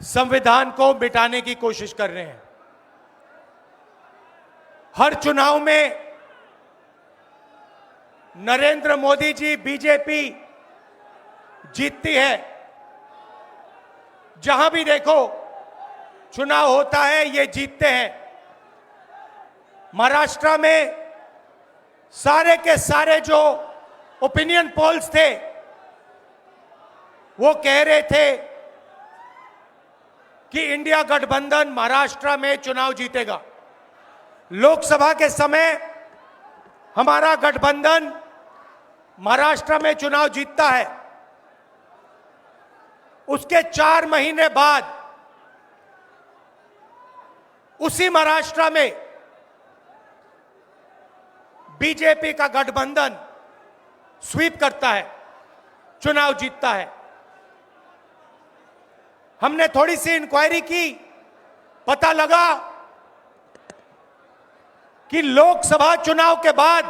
संविधान को मिटाने की कोशिश कर रहे हैं। हर चुनाव में नरेंद्र मोदी जी बीजेपी जीतती है। जहां भी देखो चुनाव होता है ये जीतते हैं। महाराष्ट्र में सारे के सारे जो ओपिनियन पोल्स थे वो कह रहे थे कि इंडिया गठबंधन महाराष्ट्र में चुनाव जीतेगा। लोकसभा के समय हमारा गठबंधन महाराष्ट्र में चुनाव जीतता है। उसके 4 महीने बाद उसी महाराष्ट्र में बीजेपी का गठबंधन स्वीप करता है, चुनाव जीतता है। हमने थोड़ी सी इंक्वायरी की, पता लगा कि लोकसभा चुनाव के बाद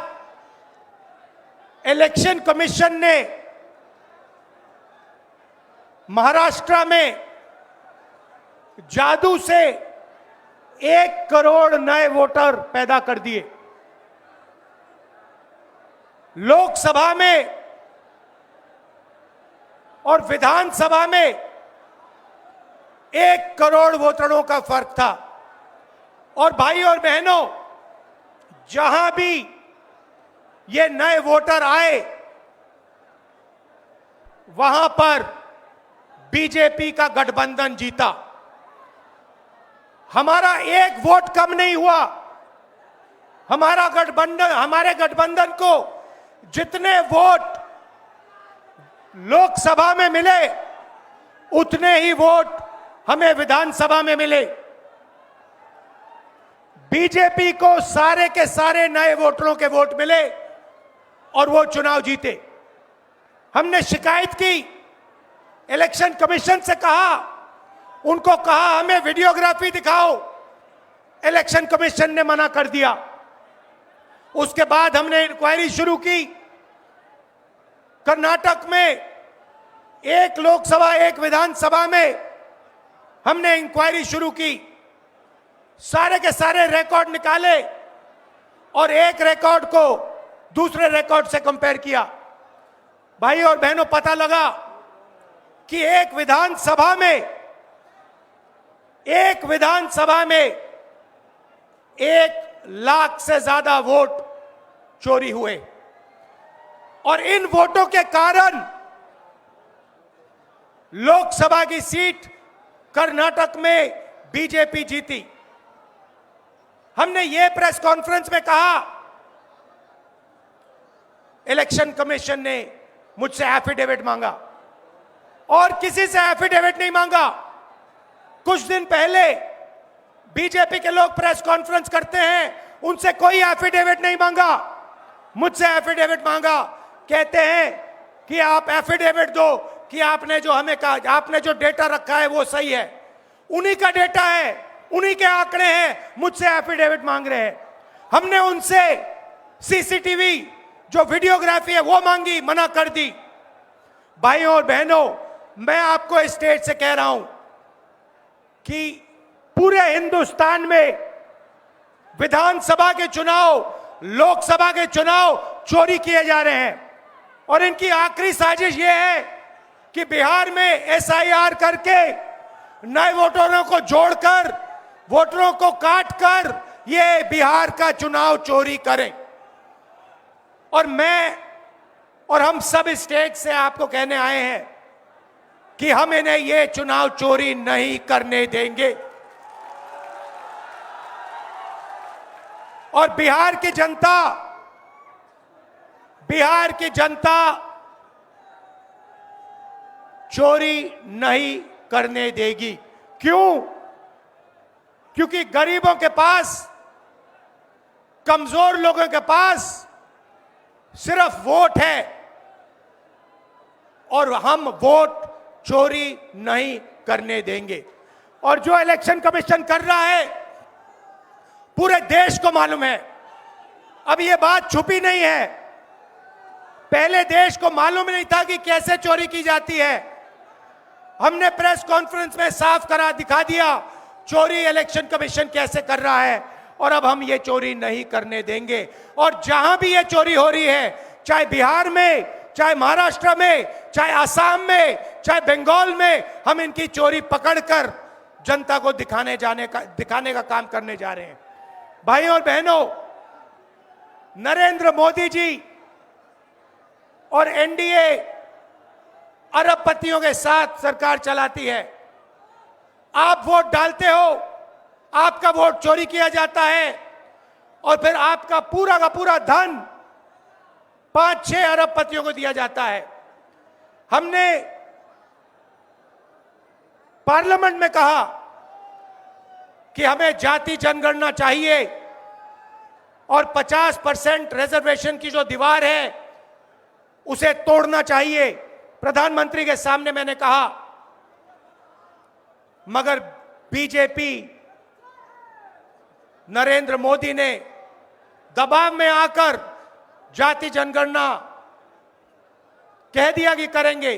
इलेक्शन कमीशन ने महाराष्ट्र में जादू से 1 करोड़ नए वोटर पैदा कर दिए। लोकसभा में और विधानसभा में 1 करोड़ वोटरों का फर्क था। और भाई और बहनों, जहां भी ये नए वोटर आए वहां पर बीजेपी का गठबंधन जीता। हमारा 1 वोट कम नहीं हुआ। हमारे गठबंधन को जितने वोट लोकसभा में मिले उतने ही वोट हमें विधानसभा में मिले। बीजेपी को सारे के सारे नए वोटरों के वोट मिले और वो चुनाव जीते। हमने शिकायत की, इलेक्शन कमीशन से कहा, उनको कहा हमें वीडियोग्राफी दिखाओ। इलेक्शन कमीशन ने मना कर दिया। उसके बाद हमने इंक्वायरी शुरू की। कर्नाटक में 1 लोकसभा 1 विधानसभा में हमने इंक्वायरी शुरू की। सारे के सारे रिकॉर्ड निकाले और एक रिकॉर्ड को दूसरे रिकॉर्ड से कंपेयर किया। भाई और बहनों, पता लगा कि एक विधानसभा में 1 लाख से ज्यादा वोट चोरी हुए और इन वोटों के कारण लोकसभा की सीट कर्नाटक में बीजेपी जीती। हमने ये प्रेस कॉन्फ्रेंस में कहा, इलेक्शन कमीशन ने मुझसे एफिडेविट मांगा और किसी से एफिडेविट नहीं मांगा। कुछ दिन पहले बीजेपी के लोग प्रेस कॉन्फ्रेंस करते हैं, उनसे कोई एफिडेविट नहीं मांगा, मुझसे एफिडेविट मांगा। कहते हैं कि आप एफिडेविट दो कि आपने जो हमें कहा, आपने जो डेटा रखा है वो सही है। उन्हीं का डेटा है, उन्हीं के आंकड़े हैं, मुझसे एफिडेविट मांग रहे हैं। हमने उनसे सीसीटीवी जो वीडियोग्राफी है वो मांगी, मना कर दी। भाइयों और बहनों, मैं आपको इस स्टेज से कह रहा हूं कि पूरे हिंदुस्तान में विधानसभा के चुनाव, लोकसभा के चुनाव चोरी किए जा रहे हैं और इनकी आखिरी साजिश यह है कि बिहार में एसआईआर करके नए वोटरों को जोड़कर, वोटरों को काटकर ये बिहार का चुनाव चोरी करें। और मैं और हम सब स्टेज से आपको कहने आए हैं कि हम इन्हें ये चुनाव चोरी नहीं करने देंगे। और बिहार की जनता चोरी नहीं करने देगी। क्यों? क्योंकि गरीबों के पास, कमजोर लोगों के पास सिर्फ वोट है और हम वोट चोरी नहीं करने देंगे। और जो इलेक्शन कमीशन कर रहा है पूरे देश को मालूम है। अब ये बात छुपी नहीं है, पहले देश को मालूम नहीं था कि कैसे चोरी की जाती है। हमने प्रेस कॉन्फ्रेंस में साफ करा दिखा दिया चोरी इलेक्शन कमीशन कैसे कर रहा है। और अब हम ये चोरी नहीं करने देंगे। और जहां भी ये चोरी हो रही है, चाहे बिहार में, चाहे महाराष्ट्र में, चाहे असम में, चाहे बंगाल में, हम इनकी चोरी पकड़कर जनता को दिखाने का काम करने जा रहे हैं। भाइयों और बहनों, नरेंद्र मोदी जी और एनडीए अरबपतियों के साथ सरकार चलाती है। आप वोट डालते हो, आपका वोट चोरी किया जाता है और फिर आपका पूरा का पूरा धन 5-6 अरबपतियों को दिया जाता है। हमने पार्लियामेंट में कहा कि हमें जाति जनगणना चाहिए और 50% रिजर्वेशन की जो दीवार है उसे तोड़ना चाहिए। प्रधानमंत्री के सामने मैंने कहा, मगर बीजेपी, नरेंद्र मोदी ने दबाव में आकर जाति जनगणना कह दिया कि करेंगे,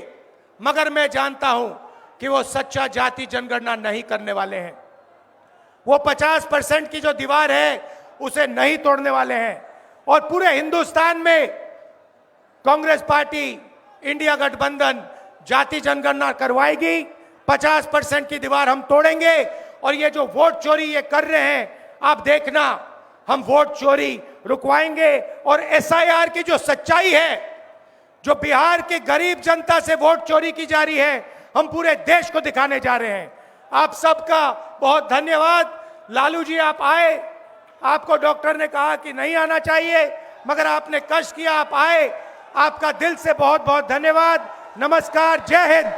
मगर मैं जानता हूं कि वो सच्चा जाति जनगणना नहीं करने वाले हैं। वो 50% की जो दीवार है उसे नहीं तोड़ने वाले हैं और पूरे हिंदुस्तान में कांग्रेस पार्टी, इंडिया गठबंधन जाति जनगणना करवाएगी। 50% की दीवार हम तोड़ेंगे और ये जो वोट चोरी ये कर रहे हैं, आप देखना, हम वोट चोरी रुकवाएंगे। और एसआईआर की जो सच्चाई है, जो बिहार के गरीब जनता से वोट चोरी की जा रही है, हम पूरे देश को दिखाने जा रहे हैं। आप सबका बहुत धन्यवाद। लालू जी, आप आए, आपको डॉक्टर ने कहा कि नहीं आना चाहिए, मगर आपने कष्ट किया, आप आए, आपका दिल से बहुत बहुत धन्यवाद। नमस्कार, जय हिंद।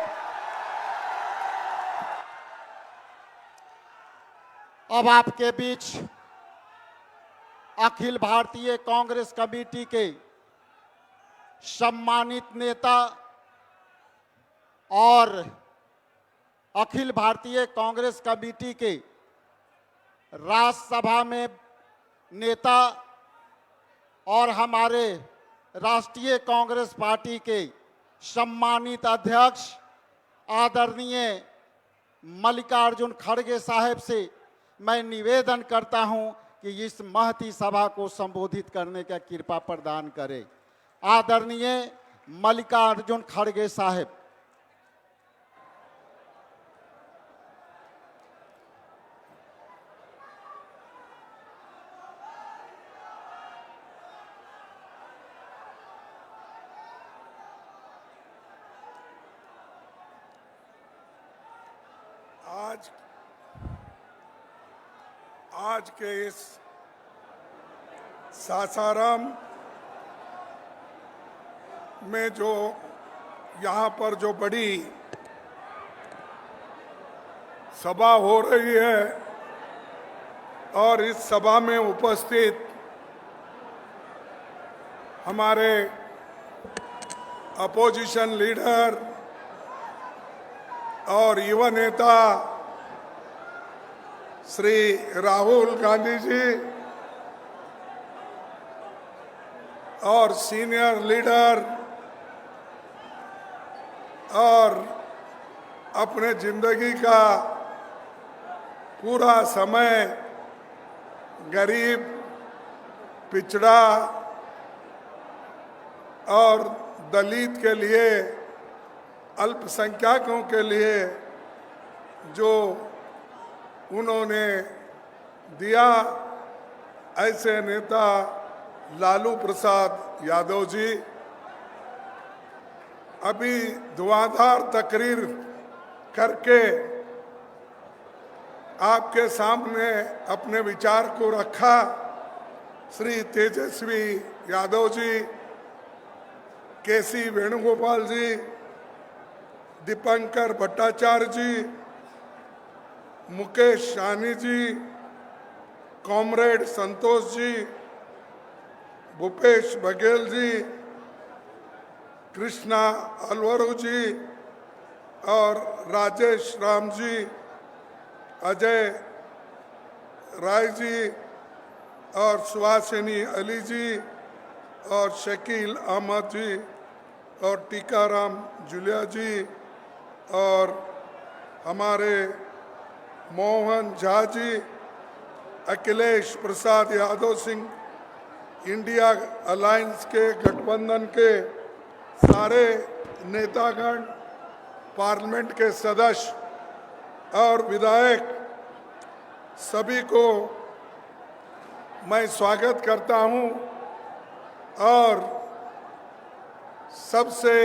अब आपके बीच अखिल भारतीय कांग्रेस कमेटी के सम्मानित नेता और अखिल भारतीय कांग्रेस कमेटी के राज्यसभा में नेता और हमारे राष्ट्रीय कांग्रेस पार्टी के सम्मानित अध्यक्ष आदरणीय मल्लिकार्जुन खड़गे साहब से मैं निवेदन करता हूं कि इस महती सभा को संबोधित करने का कृपा प्रदान करें। आदरणीय मल्लिकार्जुन खड़गे साहब। आज के इस सासाराम में जो यहाँ पर जो बड़ी सभा हो रही है और इस सभा में उपस्थित हमारे अपोजिशन लीडर और युवा नेता श्री राहुल गांधी जी और सीनियर लीडर और अपने जिंदगी का पूरा समय गरीब, पिछड़ा और दलित के लिए, अल्पसंख्यकों के लिए जो उन्होंने दिया, ऐसे नेता लालू प्रसाद यादव जी अभी धुआंधार तकरीर करके आपके सामने अपने विचार को रखा। श्री तेजस्वी यादव जी, केसी वेणुगोपाल जी, दीपंकर भट्टाचार्य जी, मुकेश साहनी जी, कॉमरेड संतोष जी, भूपेश बघेल जी, कृष्णा अलवरू जी और राजेश राम जी, अजय राय जी और सुहासिनी अली जी और शकील अहमद जी और टीकाराम जुलिया जी और हमारे मोहन झा जी अखिलेश प्रसाद यादव सिंह, इंडिया अलायंस के गठबंधन के सारे नेतागण, पार्लियामेंट के सदस्य और विधायक, सभी को मैं स्वागत करता हूं और सबसे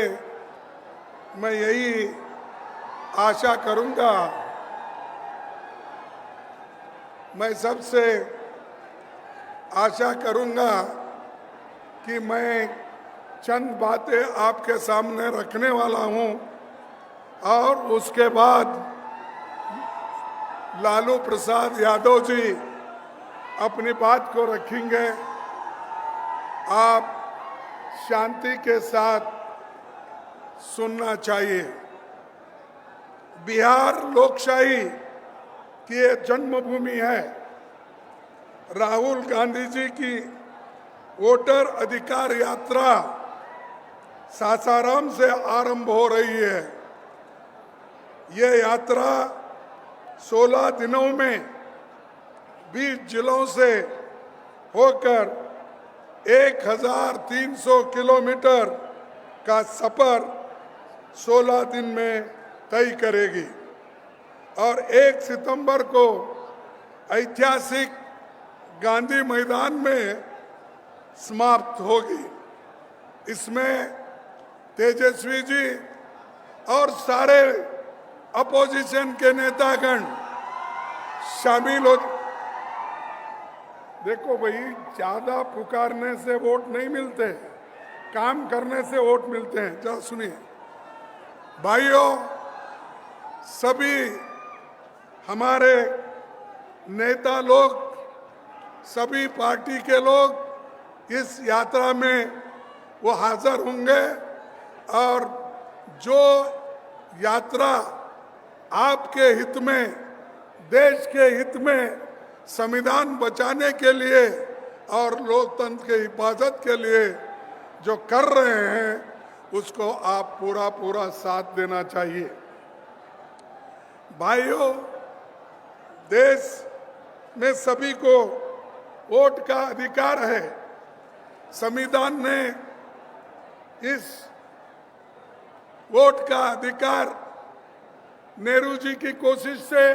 मैं यही आशा करूंगा, मैं सबसे आशा करूंगा कि मैं चंद बातें आपके सामने रखने वाला हूं और उसके बाद लालू प्रसाद यादव जी अपनी बात को रखेंगे। आप शांति के साथ सुनना चाहिए। बिहार लोकशाही की ये जन्मभूमि है। राहुल गांधी जी की वोटर अधिकार यात्रा सासाराम से आरंभ हो रही है। ये यात्रा 16 दिनों में 20 जिलों से होकर 1300 किलोमीटर का सफर 16 दिन में तय करेगी और 1 सितंबर को ऐतिहासिक गांधी मैदान में समाप्त होगी। इसमें तेजस्वी जी और सारे अपोजिशन के नेतागण शामिल हो। देखो भाई, ज्यादा पुकारने से वोट नहीं मिलते, काम करने से वोट मिलते हैं। जरा सुनिए भाइयों, सभी हमारे नेता लोग, सभी पार्टी के लोग इस यात्रा में वो हाजिर होंगे और जो यात्रा आपके हित में, देश के हित में, संविधान बचाने के लिए और लोकतंत्र के हिफाजत के लिए जो कर रहे हैं, उसको आप पूरा साथ देना चाहिए। भाइयों, देश में सभी को वोट का अधिकार है। संविधान ने इस वोट का अधिकार नेहरू जी की कोशिश से,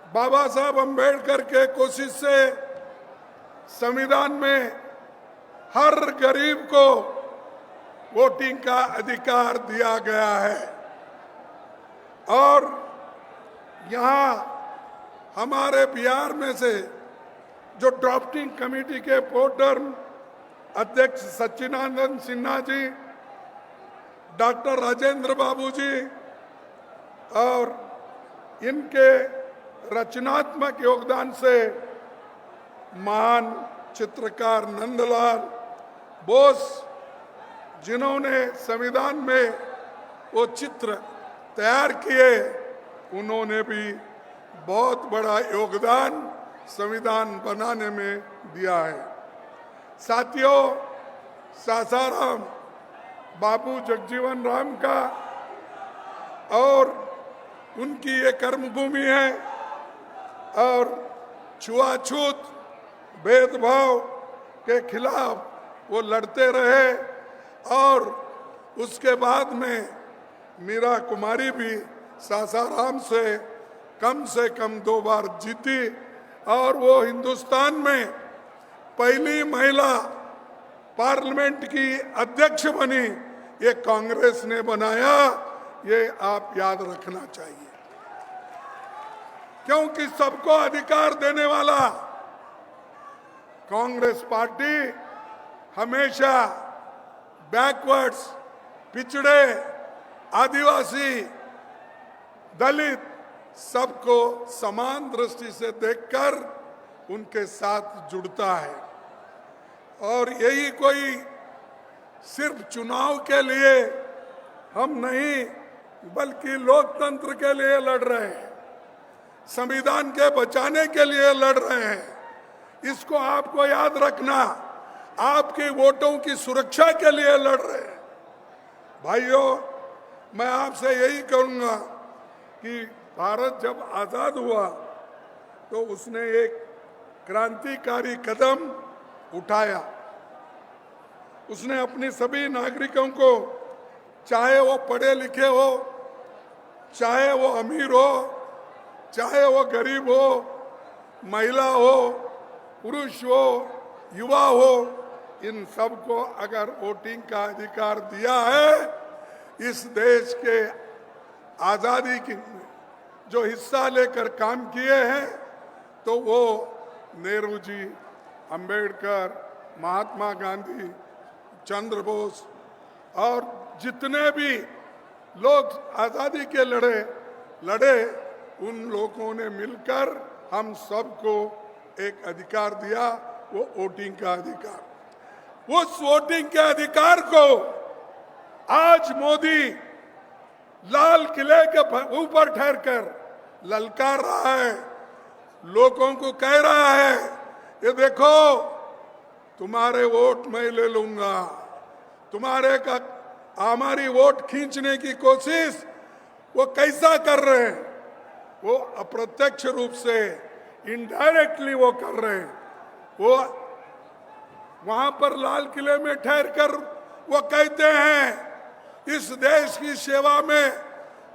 बाबा साहब अम्बेडकर के कोशिश से संविधान में हर गरीब को वोटिंग का अधिकार दिया गया है। और यहाँ हमारे बिहार में से जो ड्राफ्टिंग कमेटी के प्रोटर्म अध्यक्ष सच्चिदानंद सिन्हा जी, डॉक्टर राजेंद्र बाबू जी और इनके रचनात्मक योगदान से महान चित्रकार नंदलाल बोस, जिन्होंने संविधान में वो चित्र तैयार किए, उन्होंने भी बहुत बड़ा योगदान संविधान बनाने में दिया है। साथियों, सासाराम बाबू जगजीवन राम का और उनकी ये कर्मभूमि है और छुआछूत भेदभाव के खिलाफ वो लड़ते रहे और उसके बाद में मीरा कुमारी भी सासाराम से कम 2 बार जीती और वो हिंदुस्तान में पहली महिला पार्लियामेंट की अध्यक्ष बनी। ये कांग्रेस ने बनाया, ये आप याद रखना चाहिए, क्योंकि सबको अधिकार देने वाला कांग्रेस पार्टी हमेशा बैकवर्ड्स, पिछड़े, आदिवासी, दलित सबको समान दृष्टि से देखकर उनके साथ जुड़ता है। और यही कोई सिर्फ चुनाव के लिए हम नहीं, बल्कि लोकतंत्र के लिए लड़ रहे हैं, संविधान के बचाने के लिए लड़ रहे हैं। इसको आपको याद रखना, आपके वोटों की सुरक्षा के लिए लड़ रहे हैं। भाइयों, मैं आपसे यही कहूंगा कि भारत जब आजाद हुआ तो उसने एक क्रांतिकारी कदम उठाया। उसने अपने सभी नागरिकों को, चाहे वो पढ़े लिखे हो, चाहे वो अमीर हो, चाहे वो गरीब हो, महिला हो, पुरुष हो, युवा हो, इन सबको अगर वोटिंग का अधिकार दिया है, इस देश के आजादी की जो हिस्सा लेकर काम किए हैं, तो वो नेहरू जी, अंबेडकर, महात्मा गांधी, चंद्र बोस और जितने भी लोग आजादी के लड़े उन लोगों ने मिलकर हम सबको एक अधिकार दिया, वो वोटिंग का अधिकार। उस वोटिंग के अधिकार को आज मोदी लाल किले के ऊपर ठहरकर ललकार रहा है, लोगों को कह रहा है, ये देखो तुम्हारे वोट मैं ले लूंगा, हमारी वोट खींचने की कोशिश वो कैसा कर रहे हैं, वो अप्रत्यक्ष रूप से इनडायरेक्टली वो कर रहे हैं। वो वहां पर लाल किले में ठहर कर वो कहते हैं इस देश की सेवा में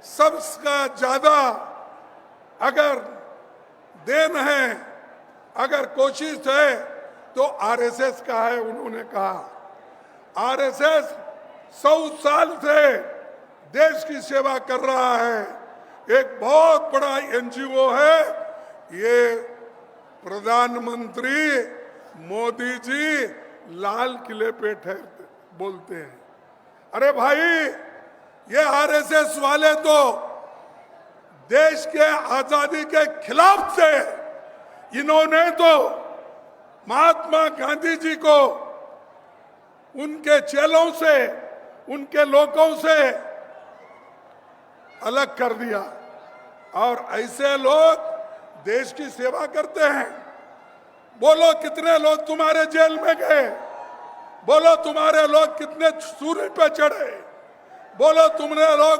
सबसे ज्यादा अगर देन है, अगर कोशिश है तो आरएसएस का है। उन्होंने कहा आरएसएस 100 साल से देश की सेवा कर रहा है, एक बहुत बड़ा एनजीओ है। ये प्रधानमंत्री मोदी जी लाल किले पे ठहरते बोलते हैं। अरे भाई, ये आरएसएस वाले तो देश के आजादी के खिलाफ थे। इन्होंने तो महात्मा गांधी जी को उनके चेलों से, उनके लोगों से अलग कर दिया। और ऐसे लोग देश की सेवा करते हैं। बोलो कितने लोग तुम्हारे जेल में गए, बोलो तुम्हारे लोग कितने सूली पे चढ़े, बोलो तुमने लोग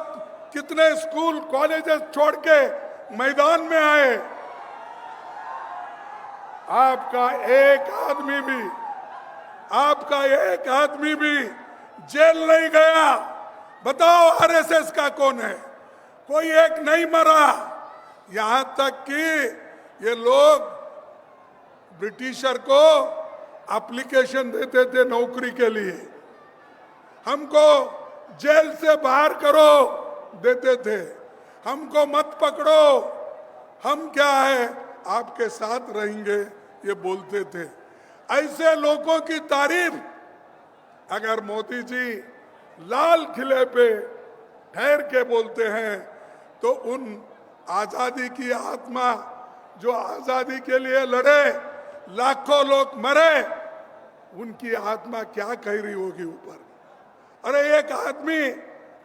कितने स्कूल कॉलेजेस छोड़ के मैदान में आए। आपका एक आदमी भी जेल नहीं गया। बताओ आरएसएस का कौन है? कोई एक नहीं मरा। यहां तक कि ये लोग ब्रिटिशर को एप्लीकेशन देते थे नौकरी के लिए, हमको जेल से बाहर करो देते थे, हमको मत पकड़ो, हम क्या है आपके साथ रहेंगे, ये बोलते थे। ऐसे लोगों की तारीफ अगर मोदी जी लाल किले पे ठहर के बोलते हैं, तो उन आजादी की आत्मा जो आजादी के लिए लड़े, लाखों लोग मरे, उनकी आत्मा क्या कह रही होगी ऊपर। अरे एक आदमी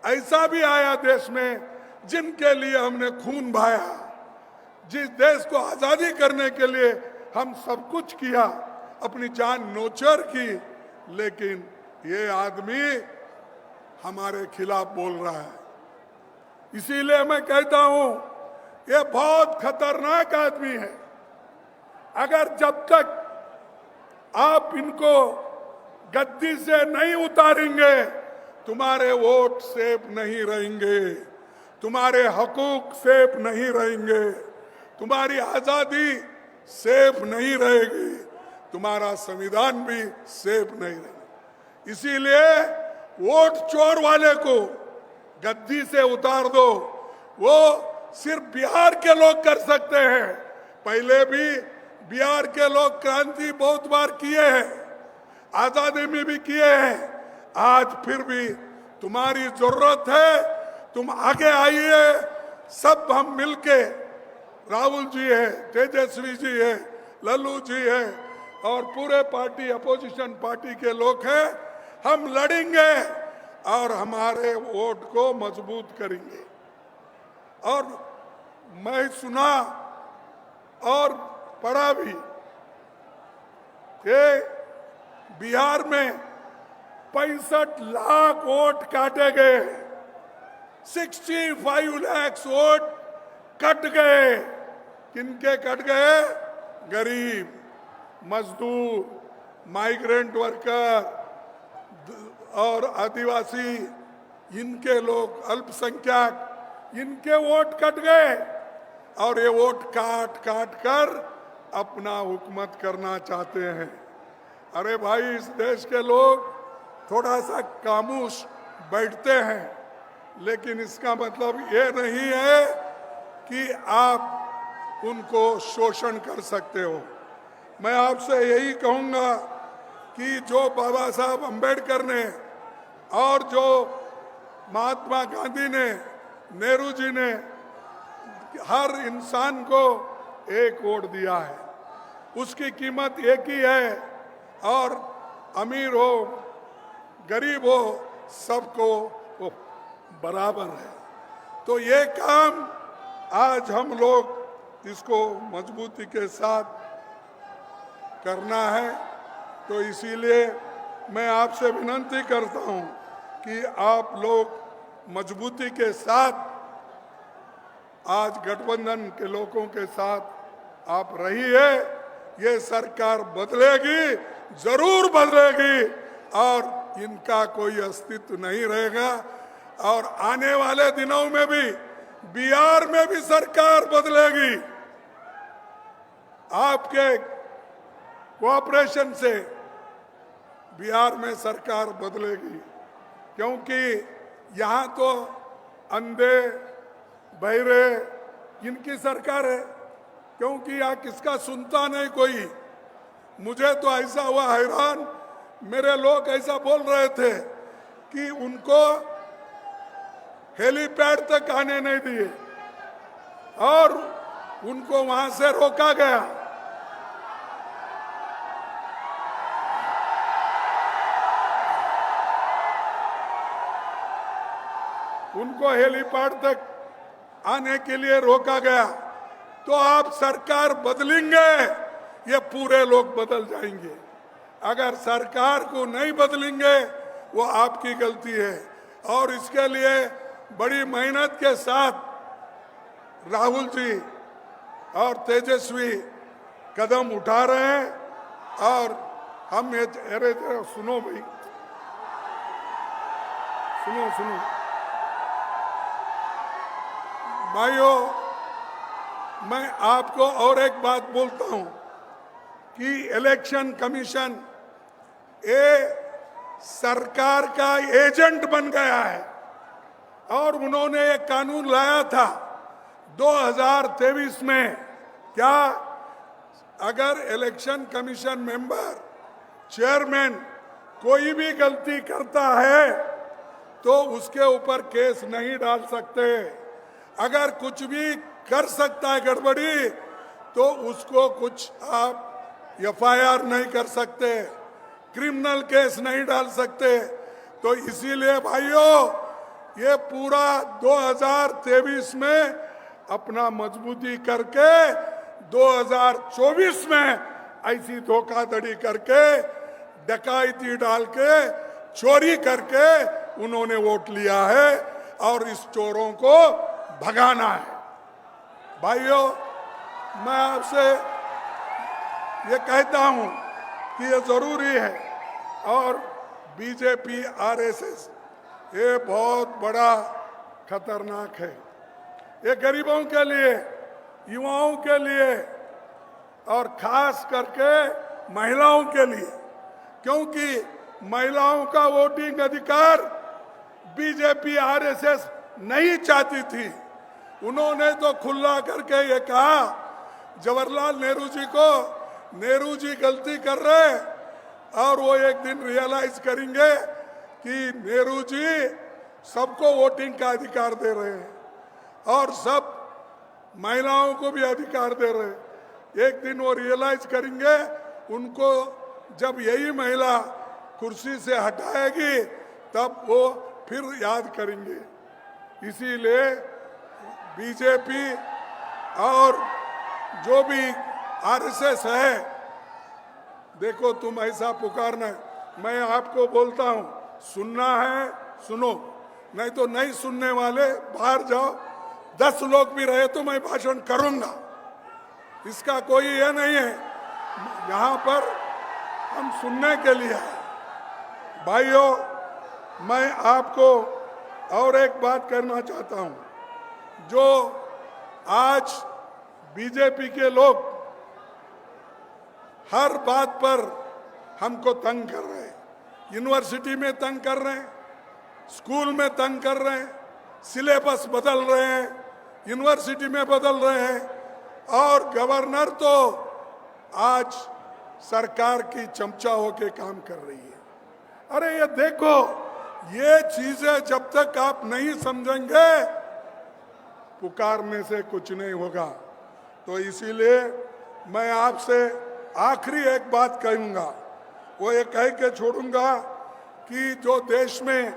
ऐसा भी आया देश में जिनके लिए हमने खून बहाया, जिस देश को आजादी करने के लिए हम सब कुछ किया, अपनी जान नोचर की, लेकिन ये आदमी हमारे खिलाफ बोल रहा है। इसीलिए मैं कहता हूं ये बहुत खतरनाक आदमी है। अगर जब तक आप इनको गद्दी से नहीं उतारेंगे, तुम्हारे वोट सेफ नहीं रहेंगे, तुम्हारे हकूक सेफ नहीं रहेंगे, तुम्हारी आजादी सेफ नहीं रहेगी, तुम्हारा संविधान भी सेफ नहीं रहेगा। इसीलिए वोट चोर वाले को गद्दी से उतार दो। वो सिर्फ बिहार के लोग कर सकते हैं। पहले भी बिहार के लोग क्रांति बहुत बार किए हैं, आजादी में भी किए हैं। आज फिर भी तुम्हारी जरूरत है, तुम आगे आइए, सब हम मिलके, राहुल जी है, तेजस्वी जी है, लल्लू जी है और पूरे पार्टी अपोजिशन पार्टी के लोग हैं, हम लड़ेंगे और हमारे वोट को मजबूत करेंगे। और मैं सुना और पढ़ा भी कि बिहार में 65 लाख वोट काटे गए, 65 लाख वोट कट गए। किनके कट गए? गरीब, मजदूर, माइग्रेंट वर्कर और आदिवासी, इनके लोग, अल्पसंख्यक, इनके वोट कट गए और ये वोट काट काट कर अपना हुकूमत करना चाहते हैं। अरे भाई, इस देश के लोग थोड़ा सा खामोश बैठते हैं, लेकिन इसका मतलब ये नहीं है कि आप उनको शोषण कर सकते हो। मैं आपसे यही कहूंगा कि जो बाबा साहब अंबेडकर ने और जो महात्मा गांधी ने, नेहरू जी ने हर इंसान को एक वोट दिया है, उसकी कीमत एक ही है और अमीर हो गरीब हो सबको वो बराबर है। तो ये काम आज हम लोग इसको मजबूती के साथ करना है। तो इसीलिए मैं आपसे विनती करता हूं कि आप लोग मजबूती के साथ आज गठबंधन के लोगों के साथ आप रहिए। ये सरकार बदलेगी, जरूर बदलेगी और इनका कोई अस्तित्व नहीं रहेगा। और आने वाले दिनों में भी बिहार में भी सरकार बदलेगी। आपके कोऑपरेशन से बिहार में सरकार बदलेगी, क्योंकि यहाँ तो अंधे बहरे इनकी सरकार है, क्योंकि यहाँ किसका सुनता नहीं कोई। मुझे तो ऐसा हुआ हैरान, मेरे लोग ऐसा बोल रहे थे कि उनको हेलीपैड तक आने नहीं दिए और उनको वहां से रोका गया। उनको हेलीपैड तक आने के लिए रोका गया। तो आप सरकार बदलेंगे, ये पूरे लोग बदल जाएंगे। अगर सरकार को नहीं बदलेंगे वो आपकी गलती है। और इसके लिए बड़ी मेहनत के साथ राहुल जी और तेजस्वी कदम उठा रहे हैं। और हम ये, अरे सुनो भाई, सुनो भाइयों, मैं आपको और एक बात बोलता हूं कि इलेक्शन कमीशन ये सरकार का एजेंट बन गया है। और उन्होंने एक कानून लाया था 2023 में, क्या अगर इलेक्शन कमीशन मेंबर, चेयरमैन कोई भी गलती करता है तो उसके ऊपर केस नहीं डाल सकते। अगर कुछ भी कर सकता है गड़बड़ी तो उसको कुछ आप एफआईआर नहीं कर सकते, क्रिमिनल केस नहीं डाल सकते। तो इसीलिए भाइयों, ये पूरा 2023 में अपना मजबूती करके 2024 में ऐसी धोखाधड़ी करके, डकैती डाल के, चोरी करके उन्होंने वोट लिया है और इस चोरों को भगाना है। भाइयों, मैं आपसे ये कहता हूं कि ये जरूरी है। और बीजेपी, आरएसएस ये बहुत बड़ा खतरनाक है। ये गरीबों के लिए, युवाओं के लिए और खास करके महिलाओं के लिए, क्योंकि महिलाओं का वोटिंग अधिकार बीजेपी आरएसएस नहीं चाहती थी। उन्होंने तो खुला करके ये कहा जवाहरलाल नेहरू जी को, नेहरू जी गलती कर रहे और वो एक दिन रियलाइज करेंगे कि नेहरू जी सबको वोटिंग का अधिकार दे रहे हैं और सब महिलाओं को भी अधिकार दे रहे हैं। एक दिन वो रियलाइज करेंगे। उनको जब यही महिला कुर्सी से हटाएगी तब वो फिर याद करेंगे। इसीलिए बीजेपी और जो भी आरएसएस है, देखो तुम ऐसा पुकारना, मैं आपको बोलता हूं, सुनना है सुनो, नहीं तो नहीं सुनने वाले बाहर जाओ। 10 लोग भी रहे तो मैं भाषण करूंगा। इसका कोई ये नहीं है, यहाँ पर हम सुनने के लिए आए। भाइयों, मैं आपको और एक बात करना चाहता हूँ। जो आज बीजेपी के लोग हर बात पर हमको तंग कर रहे हैं, यूनिवर्सिटी में तंग कर रहे हैं, स्कूल में तंग कर रहे हैं, सिलेबस बदल रहे हैं, यूनिवर्सिटी में बदल रहे हैं, और गवर्नर तो आज सरकार की चमचा होके काम कर रही है। अरे ये देखो, ये चीजें जब तक आप नहीं समझेंगे, पुकारने से कुछ नहीं होगा। तो इसीलिए मैं आपसे आखिरी एक बात कहूंगा, वो ये कह के छोड़ूंगा कि जो देश में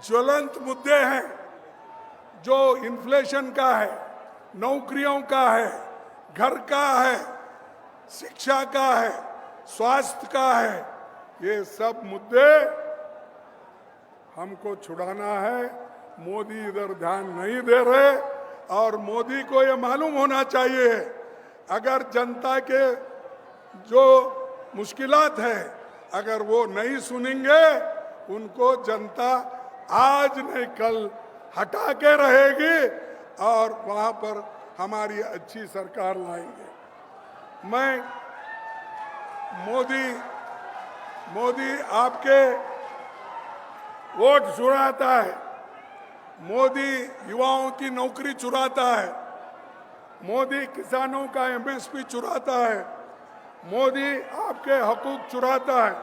ज्वलंत मुद्दे हैं, जो इन्फ्लेशन का है, नौकरियों का है, घर का है, शिक्षा का है, स्वास्थ्य का है, ये सब मुद्दे हमको छुड़ाना है। मोदी इधर ध्यान नहीं दे रहे, और मोदी को ये मालूम होना चाहिए, अगर जनता के जो मुश्किलात है, अगर वो नहीं सुनेंगे, उनको जनता आज नहीं कल हटा के रहेगी, और वहां पर हमारी अच्छी सरकार लाएंगे। मैं मोदी आपके वोट चुराता है, मोदी युवाओं की नौकरी चुराता है, मोदी किसानों का एमएसपी चुराता है, मोदी आपके हकूक चुराता है।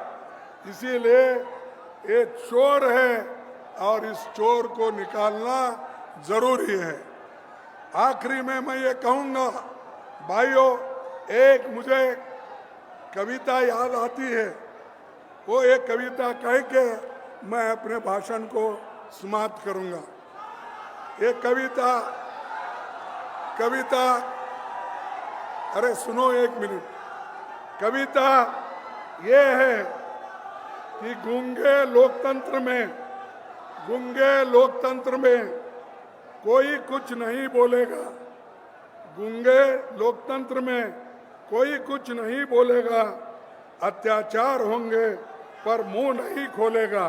इसीलिए ये चोर है, और इस चोर को निकालना जरूरी है। आखिरी में मैं ये कहूँगा, भाइयों, एक मुझे कविता याद आती है, वो एक कविता कह के मैं अपने भाषण को समाप्त करूँगा। ये कविता अरे सुनो एक मिनट। कविता ये है कि गूंगे लोकतंत्र में कोई कुछ नहीं बोलेगा, गूंगे लोकतंत्र में कोई कुछ नहीं बोलेगा, अत्याचार होंगे पर मुंह नहीं खोलेगा,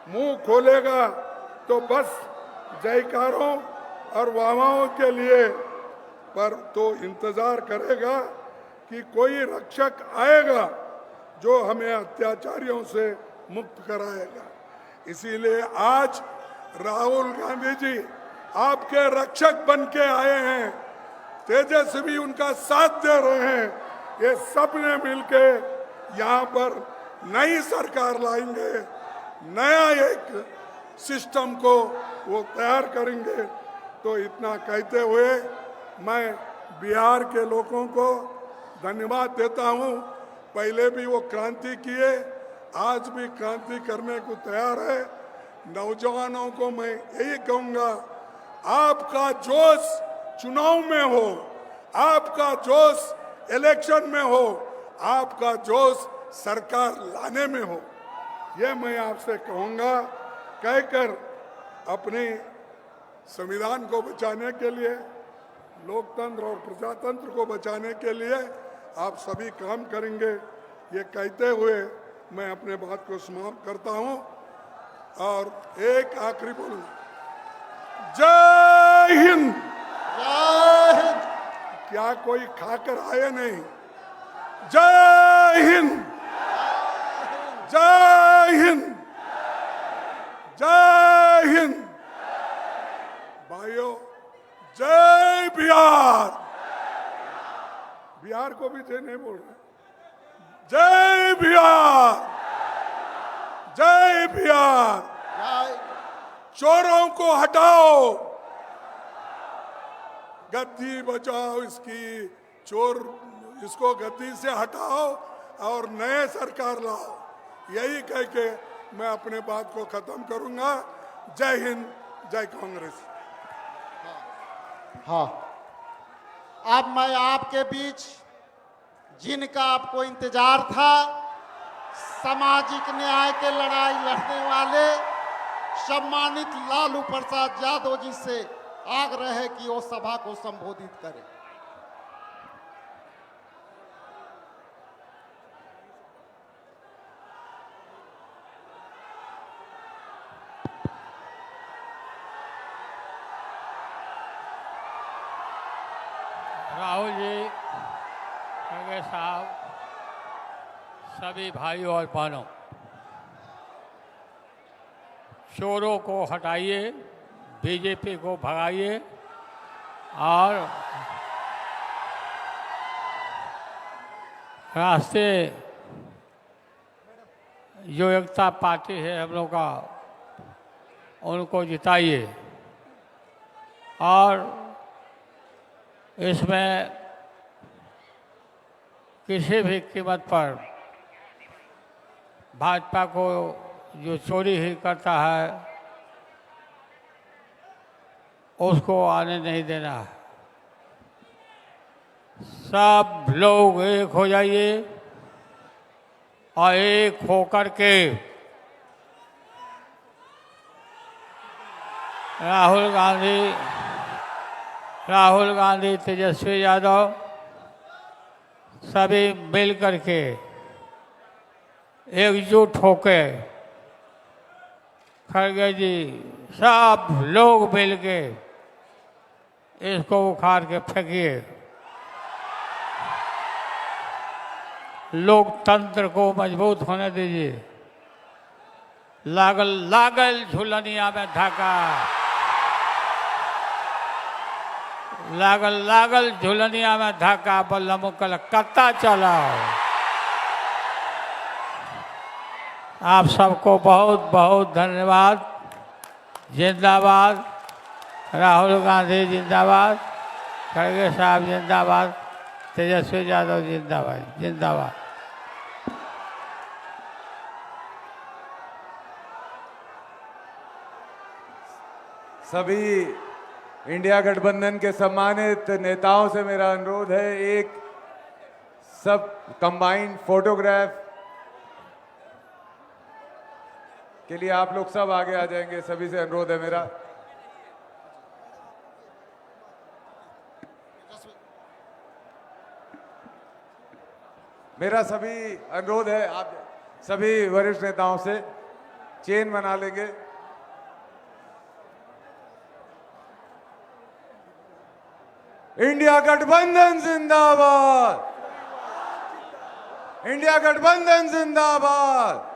मुंह खोलेगा तो बस जयकारों और वाहवाहों के लिए, पर तो इंतजार करेगा कि कोई रक्षक आएगा जो हमें अत्याचारियों से मुक्त कराएगा। इसीलिए आज राहुल गांधी जी आपके रक्षक बन के आए हैं, तेजस्वी उनका साथ दे रहे हैं। ये सब ने मिलके यहाँ पर नई सरकार लाएंगे, नया एक सिस्टम को वो तैयार करेंगे। तो इतना कहते हुए मैं बिहार के लोगों को धन्यवाद देता हूँ। पहले भी वो क्रांति किए, आज भी क्रांति करने को तैयार है। नौजवानों को मैं यही कहूँगा, आपका जोश चुनाव में हो, आपका जोश इलेक्शन में हो, आपका जोश सरकार लाने में हो, ये मैं आपसे कहूँगा। कहकर अपने संविधान को बचाने के लिए, लोकतंत्र और प्रजातंत्र को बचाने के लिए आप सभी काम करेंगे, ये कहते हुए मैं अपने बात को समाप्त करता हूँ। और एक आखिरी बोलूँगा, जय हिंद। क्या कोई खाकर आए नहीं? जय हिंद, जय हिंद, जय हिंद। भाइयों, जय बिहार। बिहार को भी जय नहीं बोल रहे। जय बिहार, जय बिहार। चोरों को हटाओ, गद्दी बचाओ, इसकी चोर इसको गद्दी से हटाओ और नए सरकार लाओ। यही कह के मैं अपने बात को खत्म करूंगा। जय हिंद, जय कांग्रेस। हाँ, अब मैं आपके बीच जिनका आपको इंतजार था, सामाजिक न्याय के लड़ाई लड़ने वाले सम्मानित लालू प्रसाद यादव जी से आग्रह है कि वो सभा को संबोधित करें। राहुल जी, खड़गे साहब, सभी भाइयों और बहनों, चोरों को हटाइए, बीजेपी को भगाइए और राष्ट्रीय जो एकता पार्टी है हम लोग का, उनको जिताइए। और इसमें किसी भी कीमत पर भाजपा को जो चोरी ही करता है उसको आने नहीं देना है। सब लोग एक हो जाइए और एक होकर के राहुल गांधी, तेजस्वी यादव सभी मिल करके एकजुट होके, खड़गे जी सब लोग मिल के इसको उखाड़ के फेंकिए। लोकतंत्र को मजबूत होने दीजिए। लागल लागल झुलनिया में धाका, लागल लागल झुलनिया में धाका, बल्लम कलकत्ता चलाओ। आप सबको बहुत बहुत धन्यवाद। जिंदाबाद राहुल गांधी, जिंदाबाद खड़गे साहब, जिंदाबाद तेजस्वी यादव, जिंदाबाद जिंदाबाद। सभी इंडिया गठबंधन के सम्मानित नेताओं से मेरा अनुरोध है, एक सब कंबाइंड फोटोग्राफ के लिए आप लोग सब आगे आ जाएंगे। सभी से अनुरोध है मेरा। मेरा सभी अनुरोध है, आप सभी वरिष्ठ नेताओं से चेन बना लेंगे। इंडिया गठबंधन जिंदाबाद, इंडिया गठबंधन जिंदाबाद।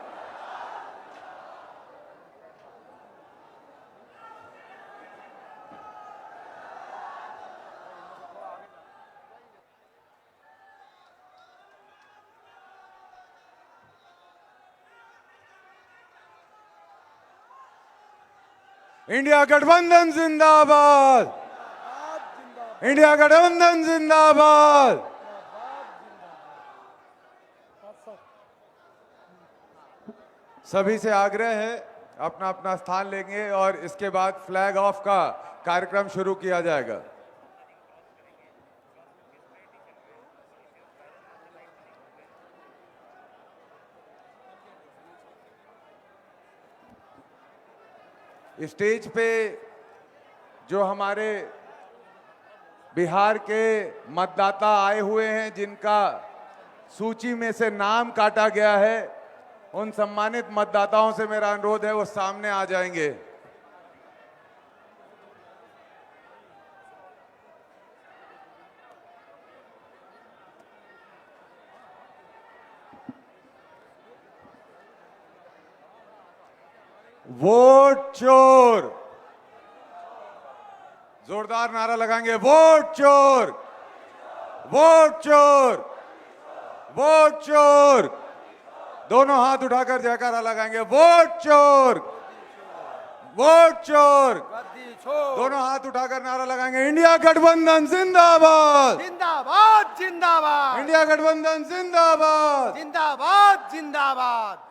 इंडिया गठबंधन जिंदाबाद, इंडिया गठबंधन जिंदाबाद। सभी से आग्रह है अपना अपना स्थान लेंगे और इसके बाद फ्लैग ऑफ का कार्यक्रम शुरू किया जाएगा। स्टेज पे जो हमारे बिहार के मतदाता आए हुए हैं, जिनका सूची में से नाम काटा गया है, उन सम्मानित मतदाताओं से मेरा अनुरोध है वो सामने आ जाएंगे। वोट चोर, जोरदार नारा लगाएंगे। वोट चोर, वोट चोर, वोट चोर। दोनों हाथ उठाकर जयकारा लगाएंगे। वोट चोर, वोट चोर। दोनों हाथ उठाकर नारा लगाएंगे। इंडिया गठबंधन जिंदाबाद, जिंदाबाद जिंदाबाद, इंडिया गठबंधन जिंदाबाद, जिंदाबाद जिंदाबाद।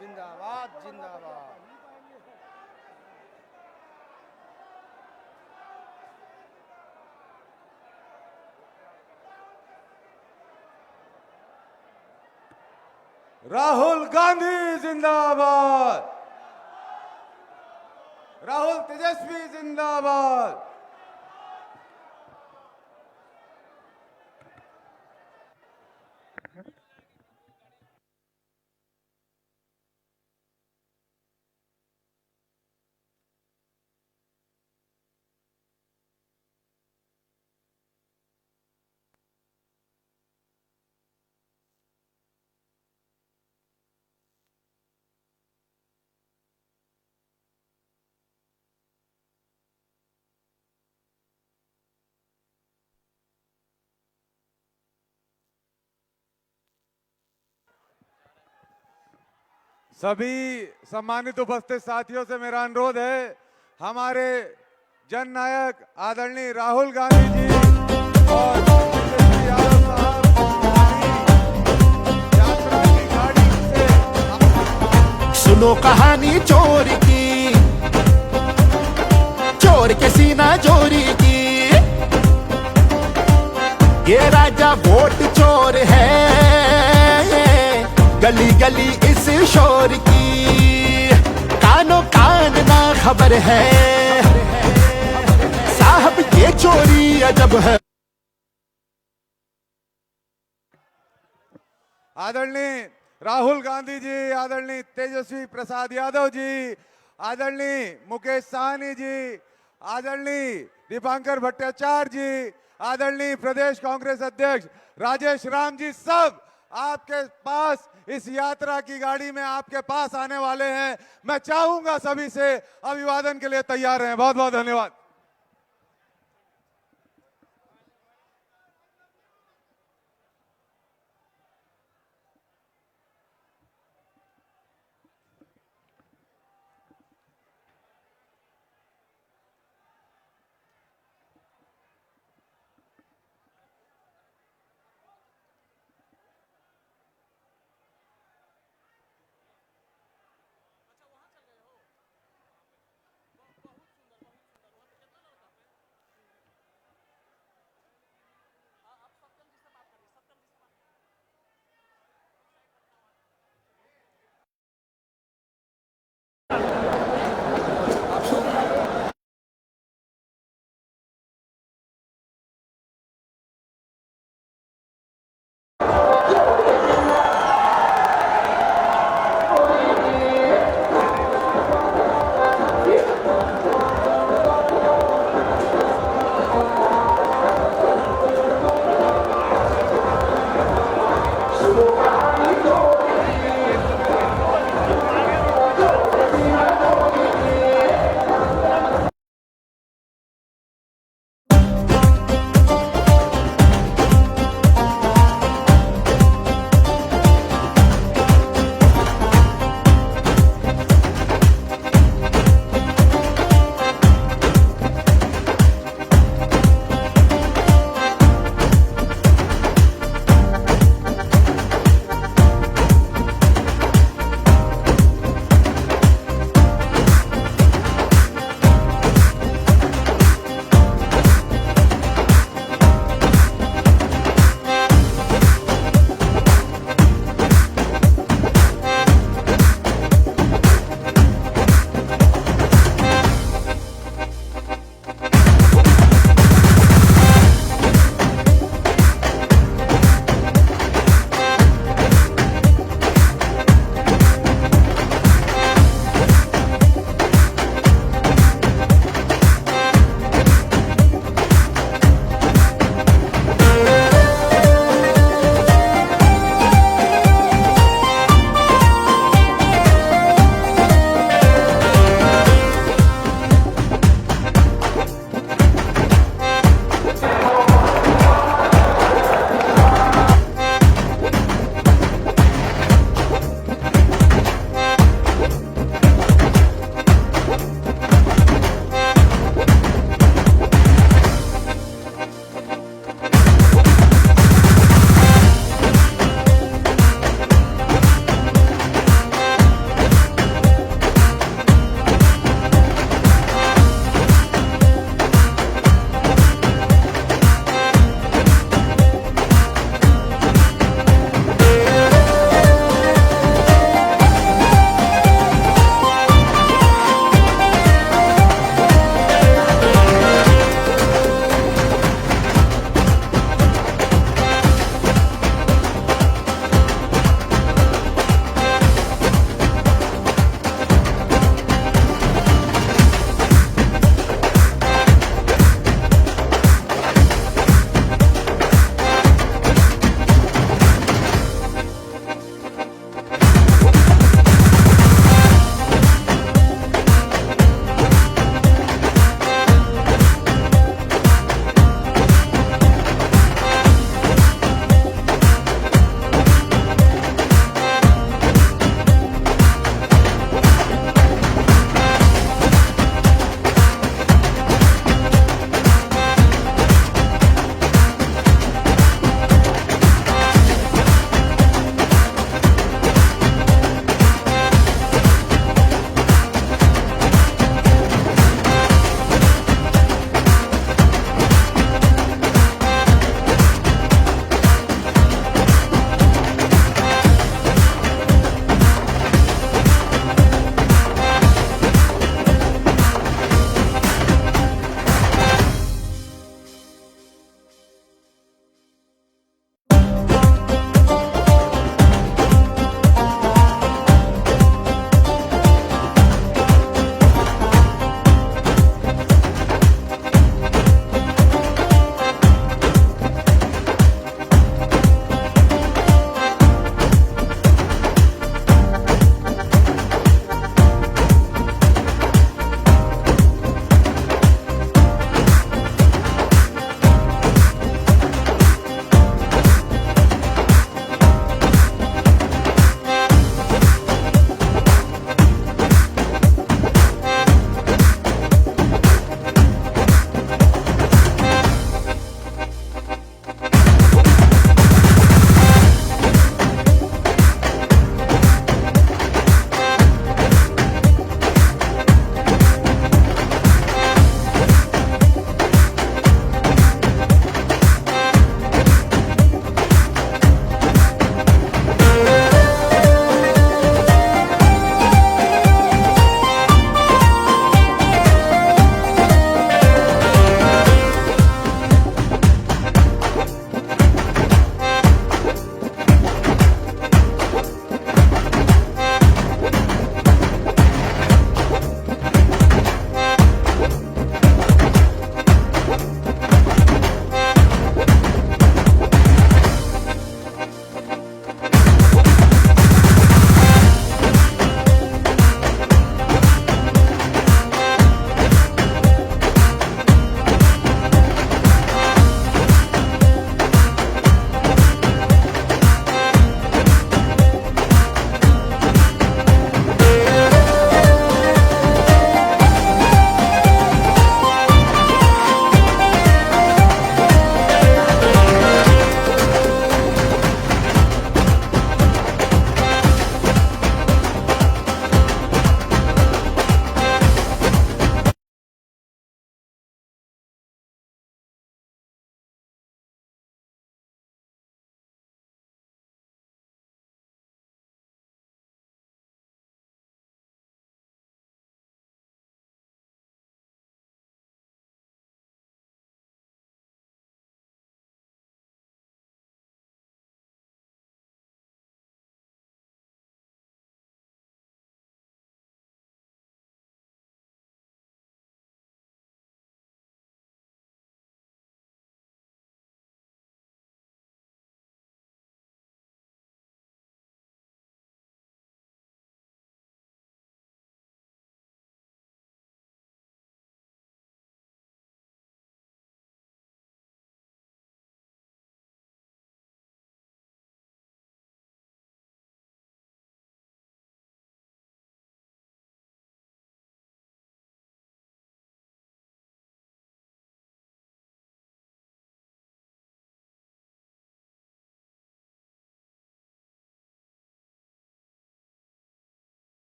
जिंदाबाद जिंदाबाद। राहुल गांधी जिंदाबाद, राहुल तेजस्वी जिंदाबाद। सभी सम्मानित उपस्थित साथियों से मेरा अनुरोध है, हमारे जननायक आदरणीय राहुल गांधी जी और तेजस्वी यादव साहब यात्रा की गाड़ी से सुनो कहानी चोर की, चोर के सीना चोरी की। ये राजा वोट चोर है, गली गली इस शोर की, कानों कान ना खबर है, साहब ये चोरी अजब है। आदरणीय राहुल गांधी जी, आदरणीय तेजस्वी प्रसाद यादव जी, आदरणीय मुकेश साहनी जी, आदरणीय दीपांकर भट्टाचार्य जी, आदरणीय प्रदेश कांग्रेस अध्यक्ष राजेश राम जी, सब आपके पास इस यात्रा की गाड़ी में आपके पास आने वाले हैं। मैं चाहूंगा सभी से अभिवादन के लिए तैयार हैं। बहुत बहुत धन्यवाद।